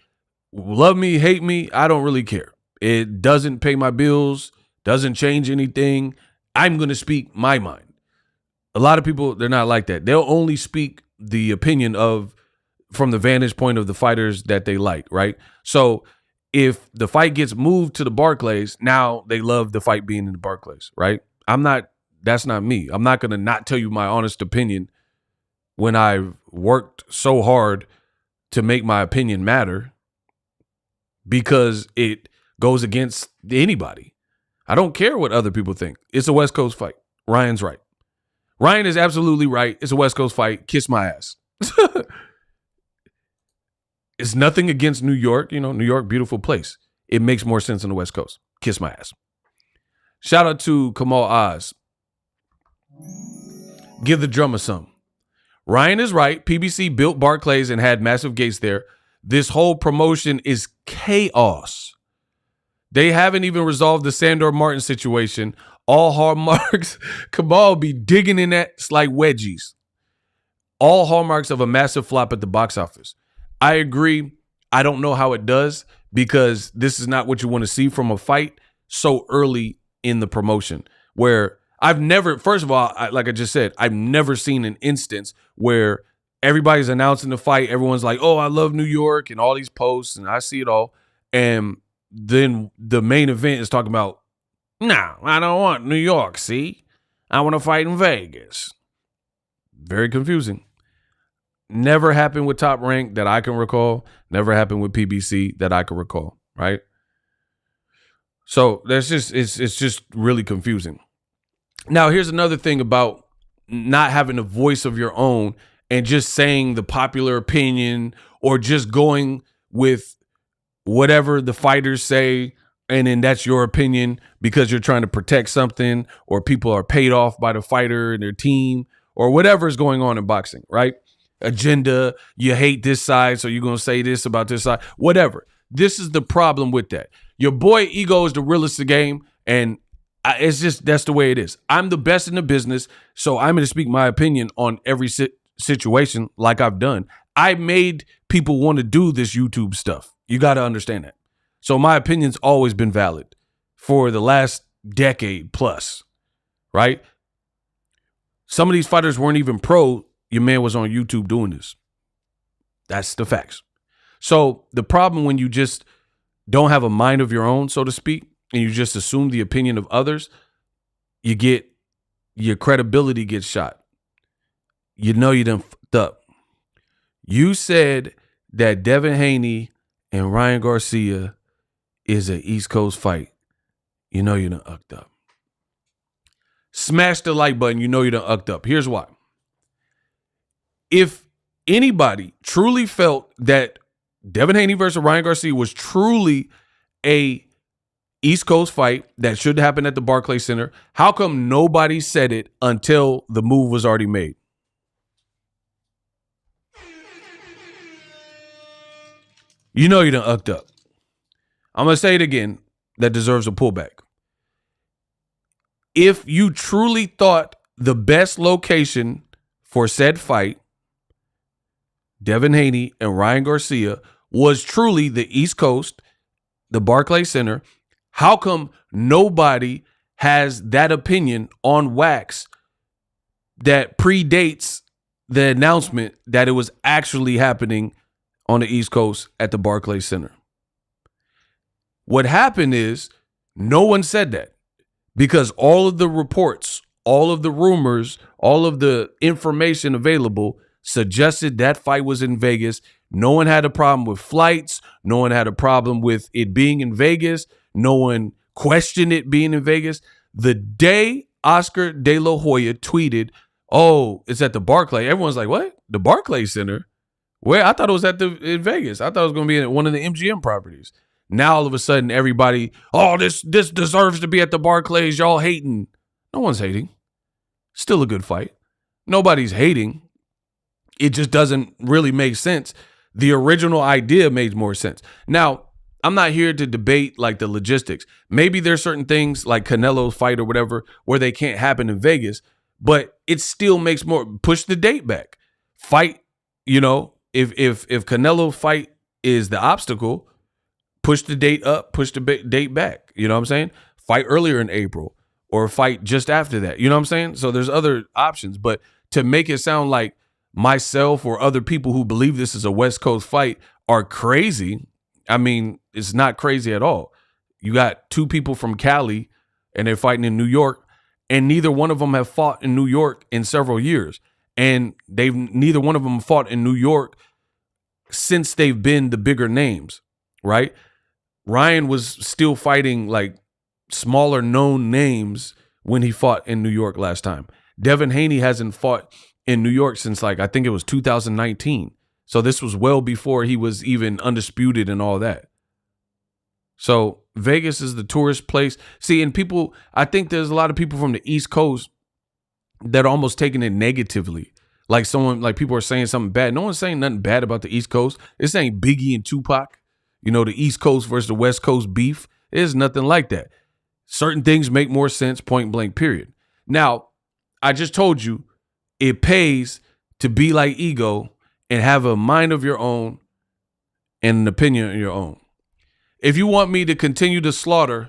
[SPEAKER 1] love me, hate me, I don't really care. It doesn't pay my bills, doesn't change anything. I'm going to speak my mind. A lot of people, they're not like that. They'll only speak the opinion from the vantage point of the fighters that they like, right? So if the fight gets moved to the Barclays, now they love the fight being in the Barclays, right? That's not me. I'm not going to not tell you my honest opinion when I've worked so hard to make my opinion matter, because it goes against anybody. I don't care what other people think. It's a West Coast fight. Ryan's right. Ryan is absolutely right. It's a West Coast fight. Kiss my ass. It's nothing against New York. New York, beautiful place. It makes more sense on the West Coast. Kiss my ass. Shout out to Kamal Oz. Give the drummer some. Ryan is right. PBC built Barclays and had massive gates there. This whole promotion is chaos. They haven't even resolved the Sandor Martin situation. All hallmarks. Kamal be digging in that like wedgies. All hallmarks of a massive flop at the box office. I agree. I don't know how it does, because this is not what you want to see from a fight so early in the promotion, where I've never, first of all, like I just said, I've never seen an instance where everybody's announcing the fight. Everyone's like, oh, I love New York, and all these posts, and I see it all. And then the main event is talking about, no, I don't want New York. See, I want to fight in Vegas. Very confusing. Never happened with Top Rank that I can recall. Never happened with PBC that I can recall, right? So it's just really confusing. Now, here's another thing about not having a voice of your own and just saying the popular opinion, or just going with whatever the fighters say, and then that's your opinion because you're trying to protect something, or people are paid off by the fighter and their team, or whatever is going on in boxing, right? Agenda, you hate this side, so you're going to say this about this side, whatever. This is the problem with that. Your boy Ego is the realest of the game, and It's just, that's the way it is. I'm the best in the business, so I'm going to speak my opinion on every situation like I've done. I made people want to do this YouTube stuff. You got to understand that. So my opinion's always been valid for the last decade plus, right? Some of these fighters weren't even pro. Your man was on YouTube doing this. That's the facts. So the problem when you just don't have a mind of your own, so to speak, and you just assume the opinion of others, your credibility gets shot. You know you done fucked up. You said that Devin Haney and Ryan Garcia is an East Coast fight. You know you done ucked up. Smash the like button. You know you done ucked up. Here's why. If anybody truly felt that Devin Haney versus Ryan Garcia was truly a East Coast fight that should happen at the Barclays Center, how come nobody said it until the move was already made? You know you done ucked up. I'm going to say it again. That deserves a pullback. If you truly thought the best location for said fight, Devin Haney and Ryan Garcia, was truly the East Coast, the Barclays Center, how come nobody has that opinion on wax that predates the announcement that it was actually happening on the East Coast at the Barclays Center? What happened is no one said that because all of the reports, all of the rumors, all of the information available suggested that fight was in Vegas. No one had a problem with flights. No one had a problem with it being in Vegas. No one questioned it being in Vegas. The day Oscar De La Hoya tweeted, "Oh, it's at the Barclays," everyone's like, "What? The Barclays Center? Where? I thought it was in Vegas. I thought it was going to be at one of the MGM properties." Now all of a sudden, everybody, "Oh, this deserves to be at the Barclays. Y'all hating." No one's hating. Still a good fight. Nobody's hating. It just doesn't really make sense. The original idea made more sense. Now, I'm not here to debate like the logistics. Maybe there's certain things like Canelo's fight or whatever where they can't happen in Vegas, but it still makes more. Push the date back. Fight, you know, if Canelo fight is the obstacle, push the date up, push the date back. You know what I'm saying? Fight earlier in April or fight just after that. You know what I'm saying? So there's other options, but to make it sound like myself or other people who believe this is a West Coast fight are crazy. I mean, it's not crazy at all. You got two people from Cali and they're fighting in New York, and neither one of them have fought in New York in several years. And neither one of them fought in New York since they've been the bigger names, right? Ryan was still fighting like smaller known names when he fought in New York last time. Devin Haney hasn't fought in New York since like, I think it was 2019. So this was well before he was even undisputed and all that. So Vegas is the tourist place. See, and people, I think there's a lot of people from the East Coast that are almost taking it negatively. Like people are saying something bad. No one's saying nothing bad about the East Coast. It's saying Biggie and Tupac, you know, the East Coast versus the West Coast beef. There's nothing like that. Certain things make more sense, point blank, period. Now, I just told you it pays to be like Ego and have a mind of your own and an opinion of your own. If you want me to continue to slaughter,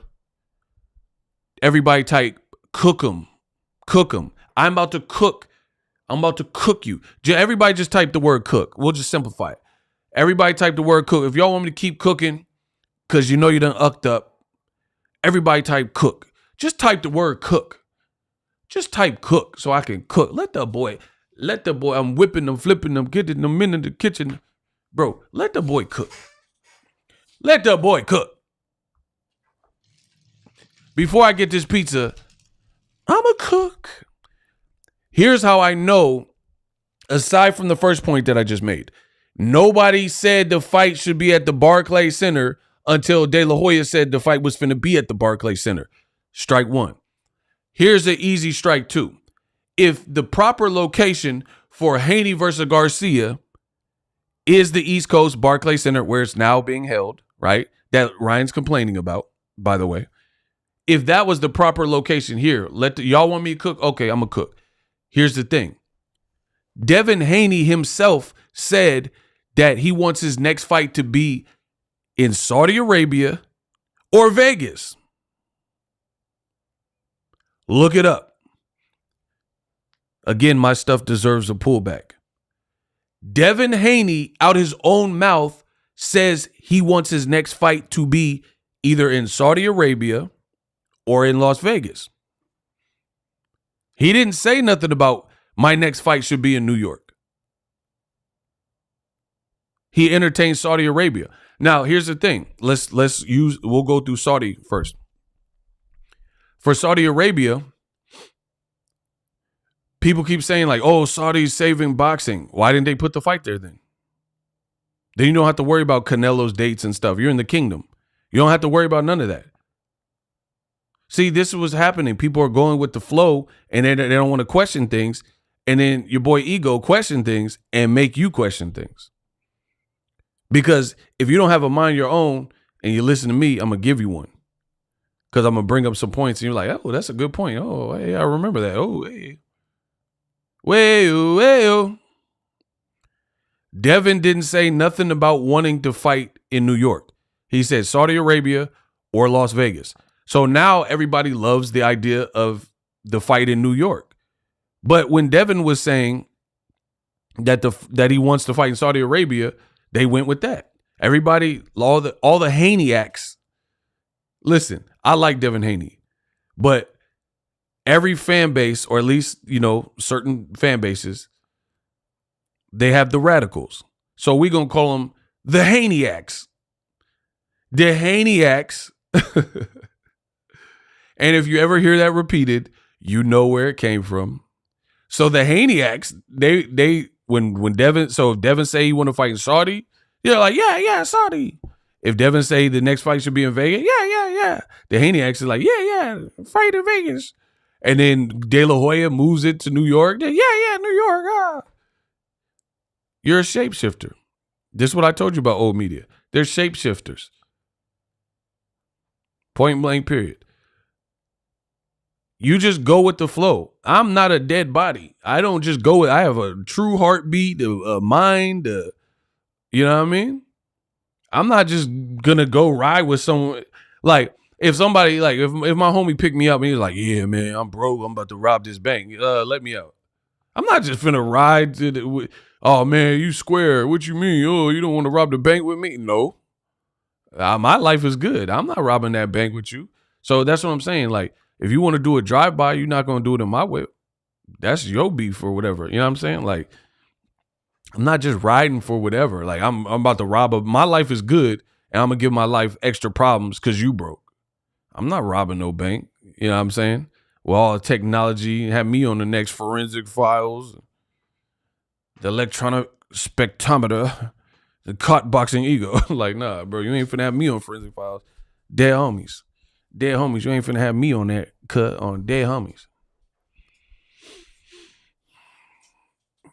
[SPEAKER 1] everybody type, cook them. Cook them. I'm about to cook. I'm about to cook you. Everybody just type the word cook. We'll just simplify it. Everybody type the word cook. If y'all want me to keep cooking because you know you done ucked up, everybody type cook. Just type the word cook. Just type cook so I can cook. Let the boy, I'm whipping them, flipping them, getting them in the kitchen. Bro, let the boy cook. Let the boy cook. Before I get this pizza, I'm a cook. Here's how I know, aside from the first point that I just made. Nobody said the fight should be at the Barclays Center until De La Hoya said the fight was finna be at the Barclays Center. Strike one. Here's an easy strike two. If the proper location for Haney versus Garcia is the East Coast Barclays Center where it's now being held, right? That Ryan's complaining about, by the way. if that was the proper location here, y'all want me to cook? Okay, I'm gonna cook. Here's the thing. Devin Haney himself said that he wants his next fight to be in Saudi Arabia or Vegas. Look it up. Again, my stuff deserves a pullback. Devin Haney, out his own mouth, says he wants his next fight to be either in Saudi Arabia or in Las Vegas. He didn't say nothing about my next fight should be in New York. He entertained Saudi Arabia. Now, here's the thing. We'll go through Saudi first. For Saudi Arabia, people keep saying like, oh, Saudi's saving boxing. Why didn't they put the fight there then? Then you don't have to worry about Canelo's dates and stuff. You're in the kingdom. You don't have to worry about none of that. See, this is what's happening. People are going with the flow and they don't want to question things. And then your boy Ego question things and make you question things. Because if you don't have a mind of your own and you listen to me, I'm going to give you one. Because I'm going to bring up some points and you're like, oh, that's a good point. Oh, hey, I remember that. Oh, hey. Way. Devin didn't say nothing about wanting to fight in New York. He said Saudi Arabia or Las Vegas. So now everybody loves the idea of the fight in New York. But when Devin was saying that he wants to fight in Saudi Arabia, they went with that. Everybody, all the Haneyacks. Listen, I like Devin Haney, but every fan base, or at least, certain fan bases, they have the radicals. So we're going to call them the Haneyacks. The Haneyacks. And if you ever hear that repeated, you know where it came from. So the Haneyacks, when Devin, so if Devin say he want to fight in Saudi, you're like, yeah, Saudi. If Devin say the next fight should be in Vegas, yeah. The Haneyacks is like, yeah, fight in Vegas. And then De La Hoya moves it to New York. Yeah, New York. Ah. You're a shapeshifter. This is what I told you about old media. They're shapeshifters. Point blank, period. You just go with the flow. I'm not a dead body. I don't just go with, I have a true heartbeat, a mind, you know what I mean? I'm not just gonna go ride with someone. Like, if somebody, like, if my homie picked me up and he's like, yeah, man, I'm broke, I'm about to rob this bank, let me out. I'm not just finna ride to oh, man, you square. What you mean? Oh, you don't want to rob the bank with me? No. My life is good. I'm not robbing that bank with you. So that's what I'm saying. Like, if you want to do a drive-by, you're not going to do it in my way. That's your beef or whatever. You know what I'm saying? Like, I'm not just riding for whatever. Like, I'm about to rob my life is good, and I'm going to give my life extra problems because you broke. I'm not robbing no bank. You know what I'm saying? Well, all the technology, have me on the next forensic files, the electronic spectrometer, the caught boxing ego. Like, nah, bro, you ain't finna have me on forensic files. Dead homies. You ain't finna have me on that cut on dead homies.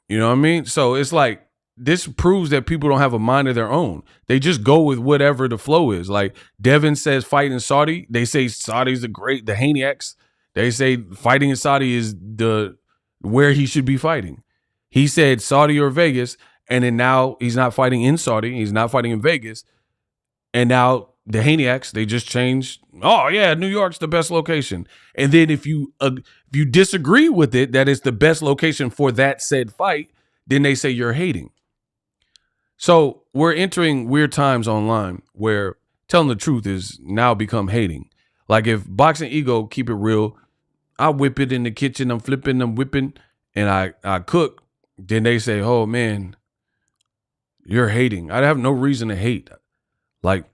[SPEAKER 1] You know what I mean? So it's like, this proves that people don't have a mind of their own. They just go with whatever the flow is. Like, Devin says fight in Saudi. They say Saudi's the Haneyacks. They say fighting in Saudi is where he should be fighting. He said Saudi or Vegas, and then now he's not fighting in Saudi. He's not fighting in Vegas. And now the Haneyacks, they just changed. Oh, yeah, New York's the best location. And then if you disagree with it, that it's the best location for that said fight, then they say you're hating. So we're entering weird times online where telling the truth is now become hating. Like, if Boxing Ego keep it real, I whip it in the kitchen, I'm flipping, I'm whipping, and I cook, then they say, oh, man, you're hating. I have no reason to hate. Like,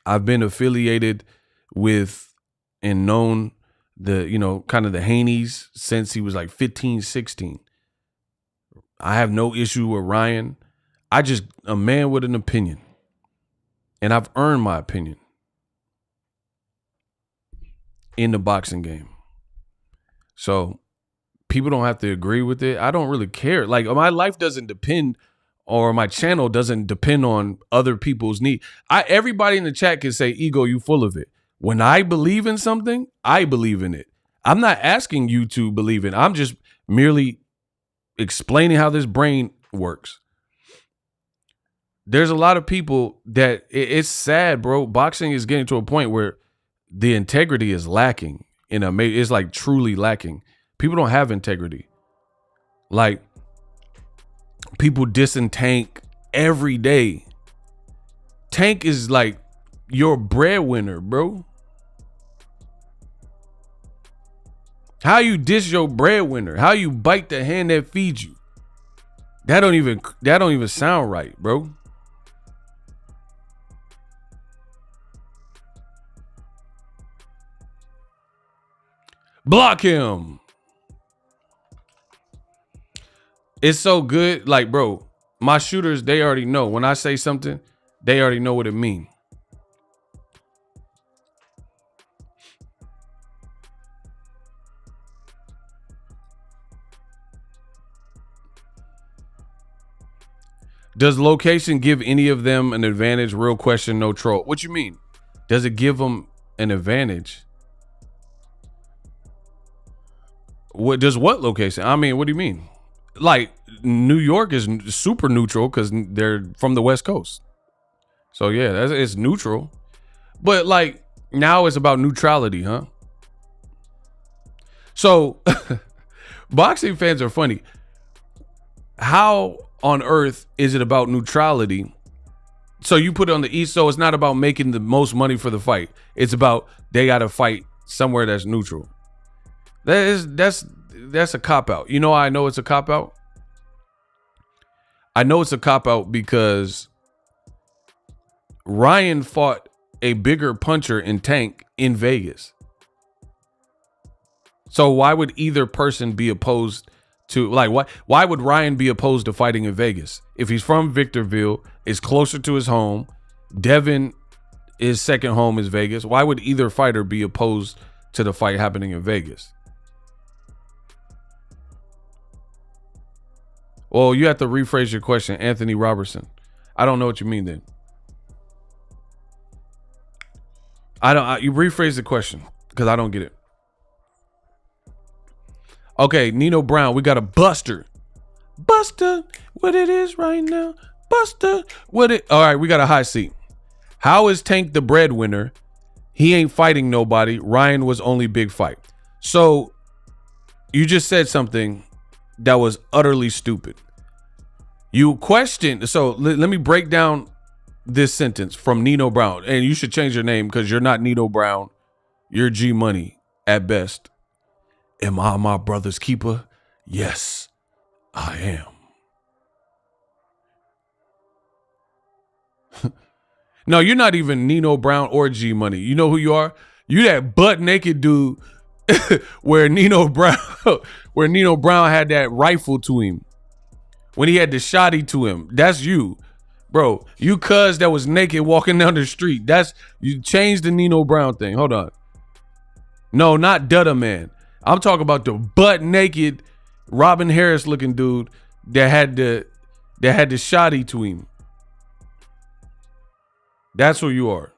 [SPEAKER 1] I've been affiliated with and known kind of the Haneys since he was like 15, 16. I have no issue with Ryan. A man with an opinion. And I've earned my opinion in the boxing game. So people don't have to agree with it. I don't really care. Like, my life doesn't depend, or my channel doesn't depend on other people's need. Everybody in the chat can say, Ego, you full of it. When I believe in something, I believe in it. I'm not asking you to believe in it. I'm just merely explaining how this brain works. There's a lot of people that it's sad, bro. Boxing is getting to a point where the integrity is lacking. It's like truly lacking. People don't have integrity. Like, people dissing Tank every day. Tank is like your breadwinner, bro. How you diss your breadwinner? How you bite the hand that feeds you? That don't even sound right, bro. Block him. It's so good. Like, bro, my shooters, they already know. When I say something, they already know what it means. Does location give any of them an advantage? Real question, no troll. What you mean? Does it give them an advantage? What location? I mean, what do you mean? Like, New York is super neutral because they're from the West Coast. So yeah, it's neutral. But like, now it's about neutrality, huh? So boxing fans are funny. How on earth is it about neutrality? So you put it on the East, so it's not about making the most money for the fight. It's about they got to fight somewhere that's neutral. That's a cop-out. You know how I know it's a cop-out? I know it's a cop-out because Ryan fought a bigger puncher in Tank in Vegas. So why would either person be opposed to, like, why would Ryan be opposed to fighting in Vegas? If he's from Victorville, is closer to his home, Devin, his second home is Vegas. Why would either fighter be opposed to the fight happening in Vegas? Well, you have to rephrase your question, Anthony Robertson. I don't know what you mean then. You rephrase the question because I don't get it. Okay, Nino Brown, we got a Buster. Buster, what it is right now? Buster, what it? All right, we got a high seat. How is Tank the breadwinner? He ain't fighting nobody. Ryan was only big fight. So you just said something that was utterly stupid. You questioned. So let me break down this sentence from Nino Brown. And you should change your name because you're not Nino Brown. You're G Money at best. Am I my brother's keeper? Yes, I am. No, you're not even Nino Brown or G Money. You know who you are? You that butt naked dude where Nino Brown had that rifle to him. When he had the shotty to him. That's you. Bro, you cuz that was naked walking down the street. You changed the Nino Brown thing. Hold on. No, not Dutta Man. I'm talking about the butt naked Robin Harris looking dude that had the shotty to him. That's who you are.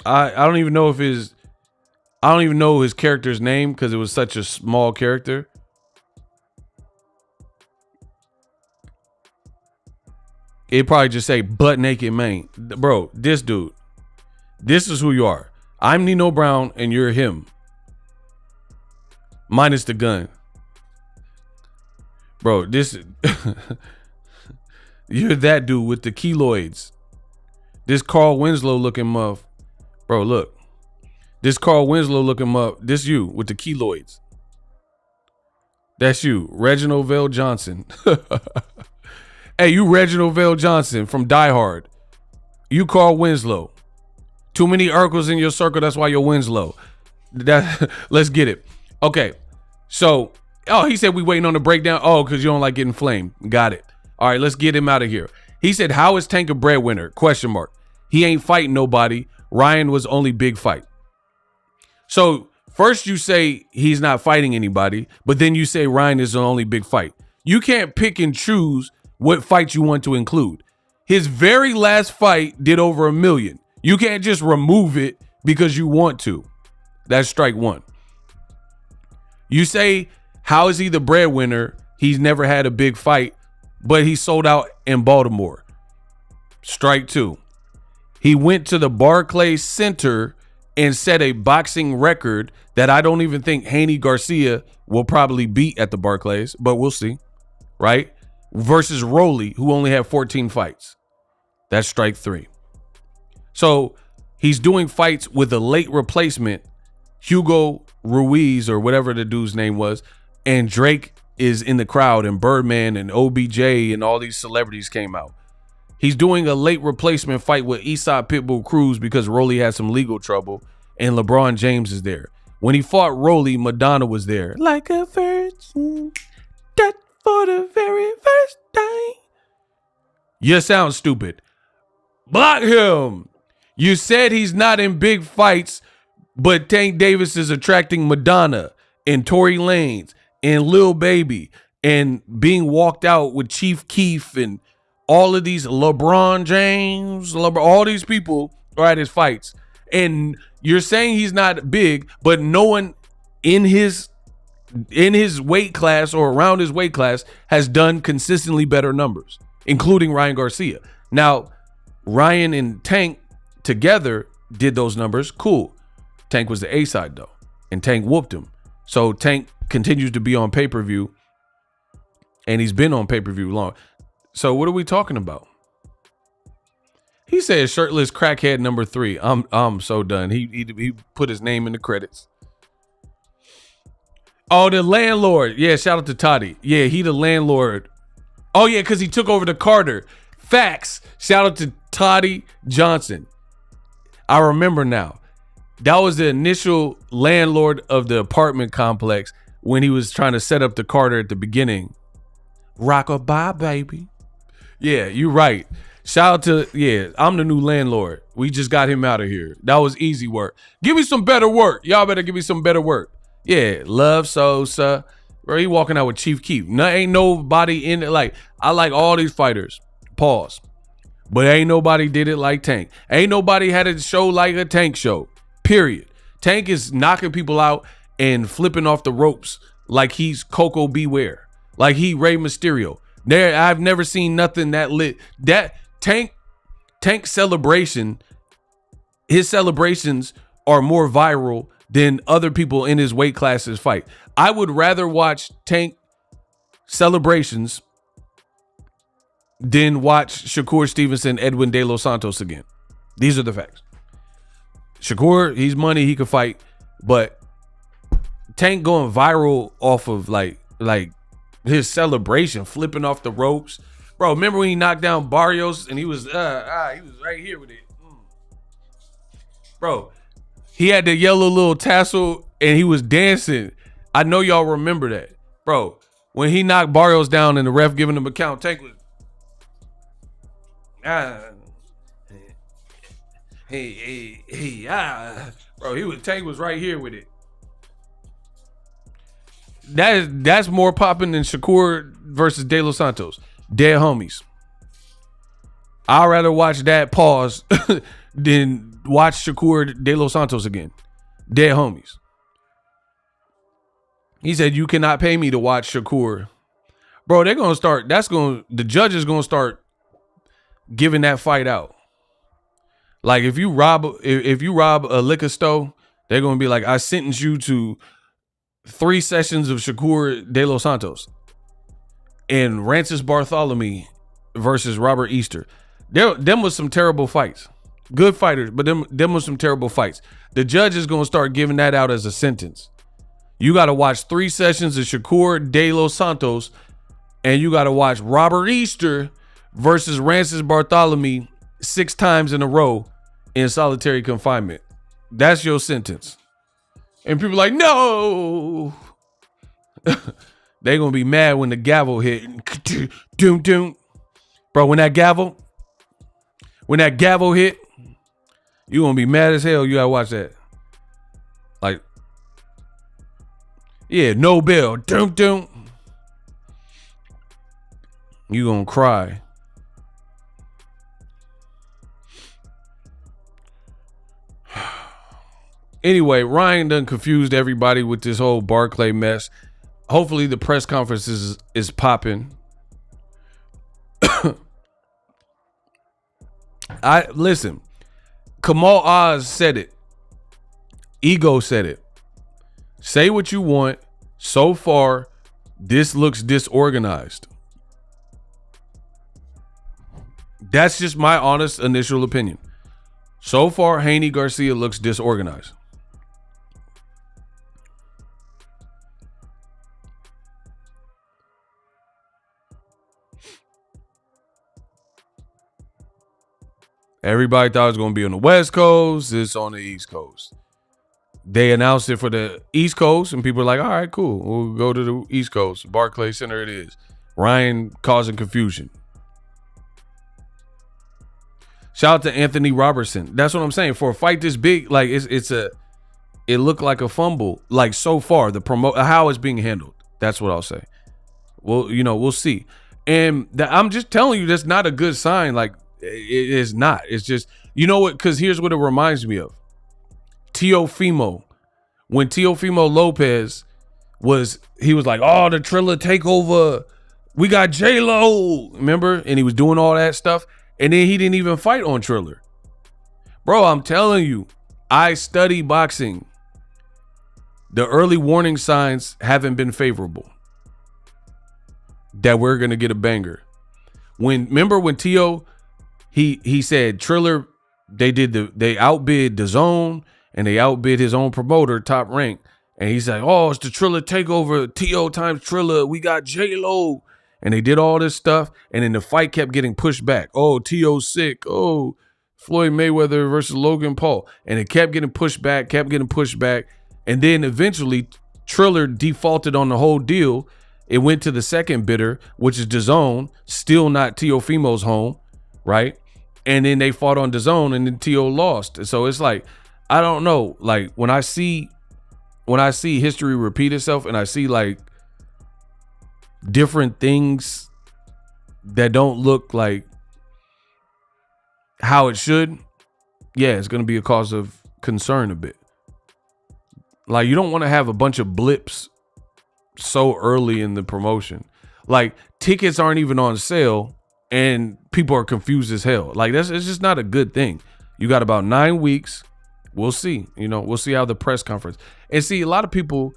[SPEAKER 1] I don't even know his character's name because it was such a small character. It'd probably just say butt naked man. Bro, this dude. This is who you are. I'm Nino Brown and you're him. Minus the gun. Bro, you're that dude with the keloids. This Carl Winslow looking muff. Bro, look. This Carl Winslow looking muff. This you with the keloids. That's you. Reginald Vale Johnson. Hey, you Reginald Vale Johnson from Die Hard. You Carl Winslow. Too many Urkels in your circle. That's why you're Winslow. Let's get it. Okay. So, he said we waiting on the breakdown. Oh, because you don't like getting flamed. Got it. All right, let's get him out of here. He said, how is Tank a breadwinner? Question mark. He ain't fighting nobody. Ryan was only big fight. So first you say he's not fighting anybody, but then you say Ryan is the only big fight. You can't pick and choose what fight you want to include. His very last fight did over 1 million. You can't just remove it because you want to. That's strike one. You say, how is he the breadwinner? He's never had a big fight, but he sold out in Baltimore. Strike two. He went to the Barclays Center and set a boxing record that I don't even think Haney Garcia will probably beat at the Barclays, but we'll see, right? Versus Rolly, who only had 14 fights. That's strike three. So he's doing fights with a late replacement, Hugo Ruiz or whatever the dude's name was, and Drake is in the crowd, and Birdman and OBJ and all these celebrities came out. He's doing a late replacement fight with Eastside Pitbull Cruz because Rolly had some legal trouble, and LeBron James is there. When he fought Rolly, Madonna was there. Like a virgin, that for the very first time. You sound stupid. Block him. You said he's not in big fights, but Tank Davis is attracting Madonna and Tory Lanez and Lil Baby and being walked out with Chief Keef and all of these LeBron James, all these people are at his fights. And you're saying he's not big, but no one in his weight class or around his weight class has done consistently better numbers, including Ryan Garcia. Now, Ryan and Tank together did those numbers. Cool. Tank was the A side though, and Tank whooped him. So Tank continues to be on pay-per-view, and he's been on pay-per-view long. So what are we talking about? He said shirtless crackhead number 3. I'm so done. He put his name in the credits. Oh, the landlord. Yeah, shout out to Toddy. Yeah, he the landlord. Oh yeah, because he took over the Carter. Facts. Shout out to Toddy Johnson. I remember now. That was the initial landlord of the apartment complex when he was trying to set up the Carter at the beginning. Rock-a-bye, baby. Yeah, you're right. Shout out to, yeah, I'm the new landlord. We just got him out of here. That was easy work. Give me some better work. Y'all better give me some better work. Yeah, Love Sosa. Bro, he walking out with Chief Keef. Ain't nobody in it. Like, I like all these fighters. Pause. But ain't nobody did it like Tank. Ain't nobody had a show like a Tank show. Period. Tank is knocking people out and flipping off the ropes like he's Coco Beware. Like he Rey Mysterio. I've never seen nothing that lit. That Tank celebration, his celebrations are more viral than other people in his weight classes fight. I would rather watch Tank celebrations than watch Shakur Stevenson, Edwin De Los Santos again. These are the facts. Shakur, he's money, he could fight, but Tank going viral off of like his celebration, flipping off the ropes. Bro, remember when he knocked down Barrios and he was right here with it. Bro, he had the yellow little tassel and he was dancing. I know y'all remember that. Bro, when he knocked Barrios down and the ref giving him a count, Tank was bro, Tank was right here with it. That's more popping than Shakur versus De Los Santos. Dead homies. I'd rather watch that pause than watch Shakur De Los Santos again. Dead homies. He said, you cannot pay me to watch Shakur. Bro, the judge is gonna start giving that fight out. Like if you rob a liquor store, they're gonna be like, I sentence you to 3 sessions of Shakur De Los Santos and Rancis Bartholomew versus Robert Easter. Them was some terrible fights. Good fighters, but them was some terrible fights. The judge is gonna start giving that out as a sentence. You gotta watch 3 sessions of Shakur De Los Santos, and you gotta watch Robert Easter versus Rancis Bartholomew 6 times in a row in solitary confinement. That's your sentence. And people like, no. They gonna be mad when the gavel hit. Doom, doom. Bro, when that gavel hit, you gonna be mad as hell. You gotta watch that. Like, yeah, no bell. Doom, doom. You gonna cry. Anyway, Ryan done confused everybody with this whole Barclay mess. Hopefully the press conference is popping. Listen, Kamal Oz said it. Ego said it. Say what you want. So far, this looks disorganized. That's just my honest initial opinion. So far, Haney Garcia looks disorganized. Everybody thought it was going to be on the West Coast. It's on the East Coast. They announced it for the East Coast, and people are like, all right, cool. We'll go to the East Coast. Barclays Center it is. Ryan causing confusion. Shout out to Anthony Robertson. That's what I'm saying. For a fight this big, like it looked like a fumble. Like so far, how it's being handled. That's what I'll say. Well, we'll see. And I'm just telling you, that's not a good sign. Like it is not. It's just, you know what? Because here's what it reminds me of. Teofimo. When Teofimo Lopez was like, oh, the Triller takeover. We got J-Lo. Remember? And he was doing all that stuff. And then he didn't even fight on Triller. Bro, I'm telling you, I study boxing. The early warning signs haven't been favorable that we're going to get a banger. Remember when Teo, he said Triller, they outbid DAZN and they outbid his own promoter, Top Rank. And he's like, oh, it's the Triller takeover, Teo times Triller. We got J-Lo. And they did all this stuff, and then the fight kept getting pushed back. Oh, T.O. sick. Oh, Floyd Mayweather versus Logan Paul. And it kept getting pushed back. And then eventually, Triller defaulted on the whole deal. It went to the second bidder, which is DAZN, still not Teofimo's home, right? And then they fought on DAZN, and then T.O. lost. So it's like, I don't know. Like, when I see history repeat itself, and I see, like, different things that don't look like how it should, yeah, it's going to be a cause of concern a bit. Like, you don't want to have a bunch of blips so early in the promotion. Like, tickets aren't even on sale and people are confused as hell. Like, it's just not a good thing. You got about 9 weeks. We'll see. We'll see how the press conference. And see, a lot of people,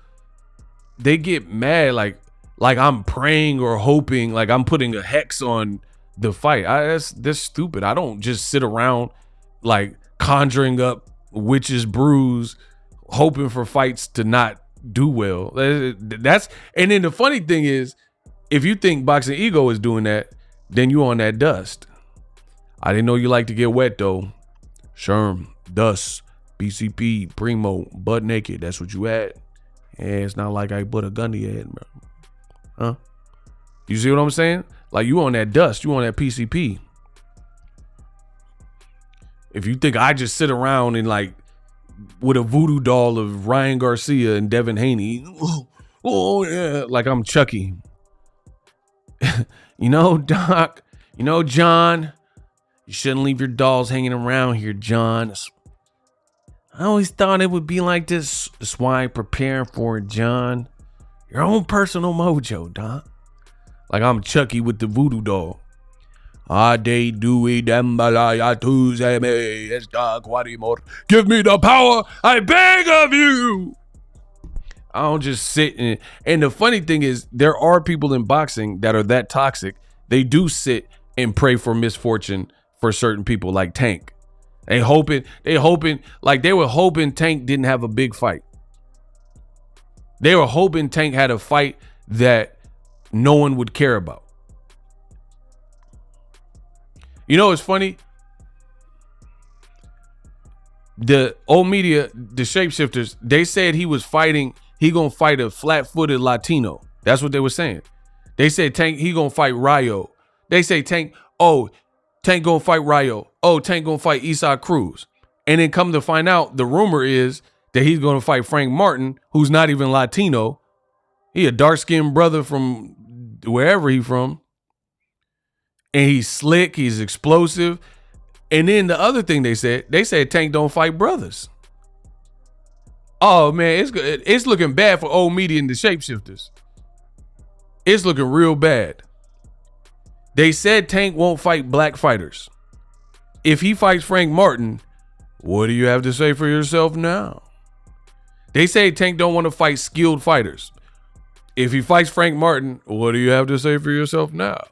[SPEAKER 1] they get mad like I'm praying or hoping, like I'm putting a hex on the fight. That's stupid. I don't just sit around like conjuring up witch's brews, hoping for fights to not do well. And then the funny thing is, if you think Boxing Ego is doing that, then you on that dust. I didn't know you like to get wet though. Sherm, dust, BCP, Primo, butt naked. That's what you had. Yeah, it's not like I put a gun to your head, bro. Huh? You see what I'm saying? Like, you on that dust, you on that PCP. If you think I just sit around and like with a voodoo doll of Ryan Garcia and Devin Haney, oh yeah, like I'm Chucky. Doc, John, you shouldn't leave your dolls hanging around here, John. I always thought it would be like this. That's why I'm preparing for it, John. Your own personal mojo, Doc. Like I'm Chucky with the voodoo doll. Ade Dewey Dembalaya Tuesday me esta Quadimor. Give me the power, I beg of you. I don't just sit and the funny thing is, there are people in boxing that are that toxic. They do sit and pray for misfortune for certain people, like Tank. They hoping like they were hoping Tank didn't have a big fight. They were hoping Tank had a fight that no one would care about. It's funny. The old media, the shapeshifters, they said he gonna fight a flat-footed Latino. That's what they were saying. They said Tank, he gonna fight Rayo. They say Tank gonna fight Rayo. Oh, Tank gonna fight Isaac Cruz. And then come to find out, the rumor is that he's going to fight Frank Martin, who's not even Latino. He a dark-skinned brother from wherever he's from. And he's slick, he's explosive. And then the other thing they said Tank don't fight brothers. Oh man, it's looking bad for old media and the shapeshifters. It's looking real bad. They said Tank won't fight black fighters. If he fights Frank Martin, what do you have to say for yourself now? They say Tank don't want to fight skilled fighters. If he fights Frank Martin, what do you have to say for yourself now?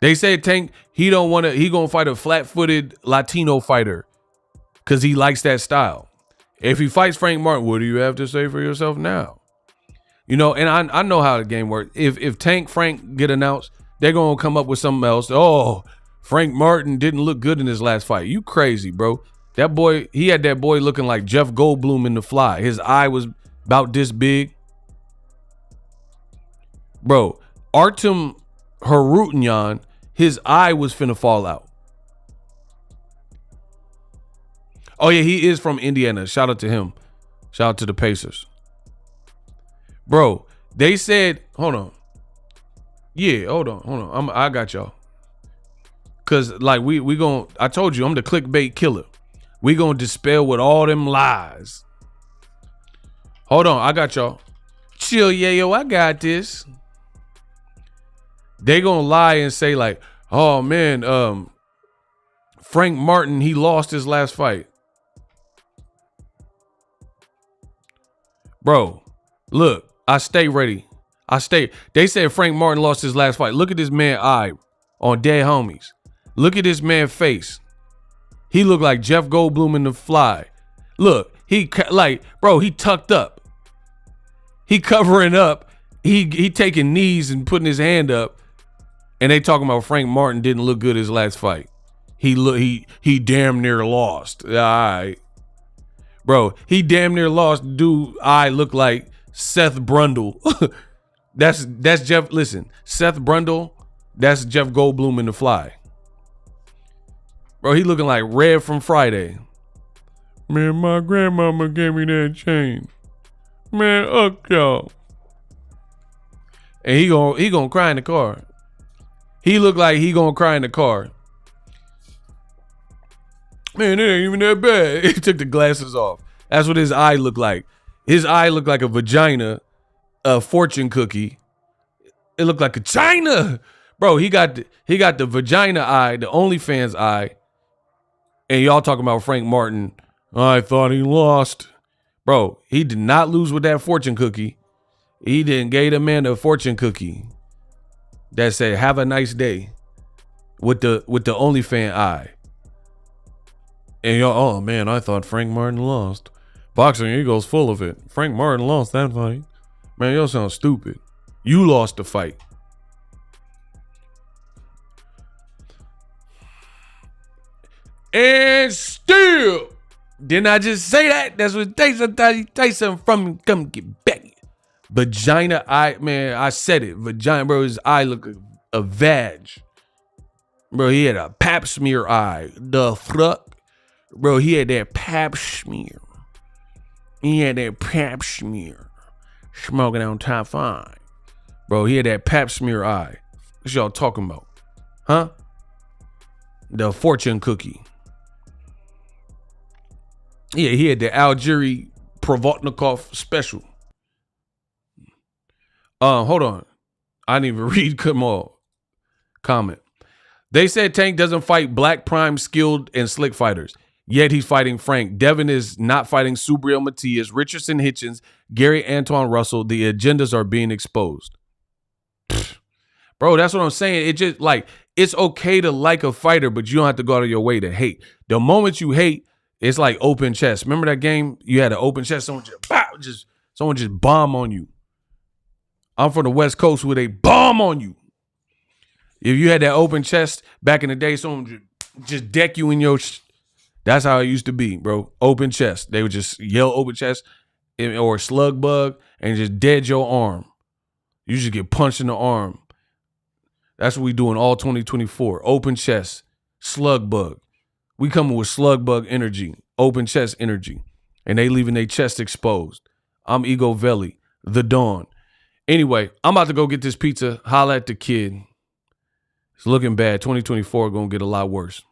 [SPEAKER 1] They say Tank, he gonna fight a flat-footed Latino fighter because he likes that style. If he fights Frank Martin, what do you have to say for yourself now? You know, and I know how the game works. If Tank Frank get announced, they're gonna come up with something else. Oh, Frank Martin didn't look good in his last fight. You crazy, bro. That boy, he had that boy looking like Jeff Goldblum in The Fly. His eye was about this big. Bro, Artem Harutyunyan, his eye was finna fall out. Oh yeah, he is from Indiana. Shout out to him. Shout out to the Pacers. Bro, they said, hold on. Yeah, hold on. I got y'all. Cause like we gon' I told you I'm the clickbait killer. We gonna dispel with all them lies. Hold on, I got y'all. Chill, yeah, yo, I got this. They gonna lie and say like, oh man, Frank Martin, he lost his last fight. Bro, look, I stay ready. They said Frank Martin lost his last fight. Look at this man's eye on Dead Homies. Look at this man's face. He looked like Jeff Goldblum in The Fly. Look, he tucked up. He covering up. He taking knees and putting his hand up. And they talking about Frank Martin didn't look good his last fight. He damn near lost. All right. Bro, he damn near lost. Dude, I look like Seth Brundle. that's Jeff. Listen, Seth Brundle, that's Jeff Goldblum in The Fly. Bro, he looking like Red from Friday. Man, my grandmama gave me that chain. Man, up y'all. And he gonna cry in the car. He look like he gonna cry in the car. Man, it ain't even that bad. He took the glasses off. That's what his eye looked like. His eye looked like a vagina, a fortune cookie. It looked like a china. Bro, he got the vagina eye, the OnlyFans eye. And y'all talking about Frank Martin. I thought he lost. Bro, he did not lose with that fortune cookie. He didn't gave the man a fortune cookie that said, have a nice day with the OnlyFans eye. And y'all, oh man, I thought Frank Martin lost. Boxing Ego's full of it. Frank Martin lost that fight. Man, y'all sound stupid. You lost the fight. And still, didn't I just say that? That's what Tyson from me. Come get back. Vagina eye, man, I said it. Vagina, bro, his eye looked like a vag. Bro, he had a pap smear eye. The fuck? Bro, he had that pap smear. He had that pap smear. Smoking on top 5. Bro, he had that pap smear eye. What y'all talking about? Huh? The fortune cookie. Yeah, he had the Algeri Provodnikov special. Hold on. I didn't even read Kamal comment. They said Tank doesn't fight black prime skilled and slick fighters. Yet he's fighting Frank. Devin is not fighting Subriel Matias, Richardson Hitchens, Gary Antoine Russell. The agendas are being exposed. Pfft. Bro, that's what I'm saying. It just like, it's okay to like a fighter, but you don't have to go out of your way to hate. The moment you hate, it's like open chest. Remember that game? You had an open chest, someone just bomb on you. I'm from the West Coast where they bomb on you. If you had that open chest back in the day, someone just deck you in your that's how it used to be, bro. Open chest. They would just yell open chest or slug bug and just dead your arm. You just get punched in the arm. That's what we do in all 2024. Open chest, slug bug. We coming with slug bug energy, open chest energy, and they leaving their chest exposed. I'm Ego Veli, the Dawn. Anyway, I'm about to go get this pizza. Holla at the kid. It's looking bad. 2024 gonna get a lot worse.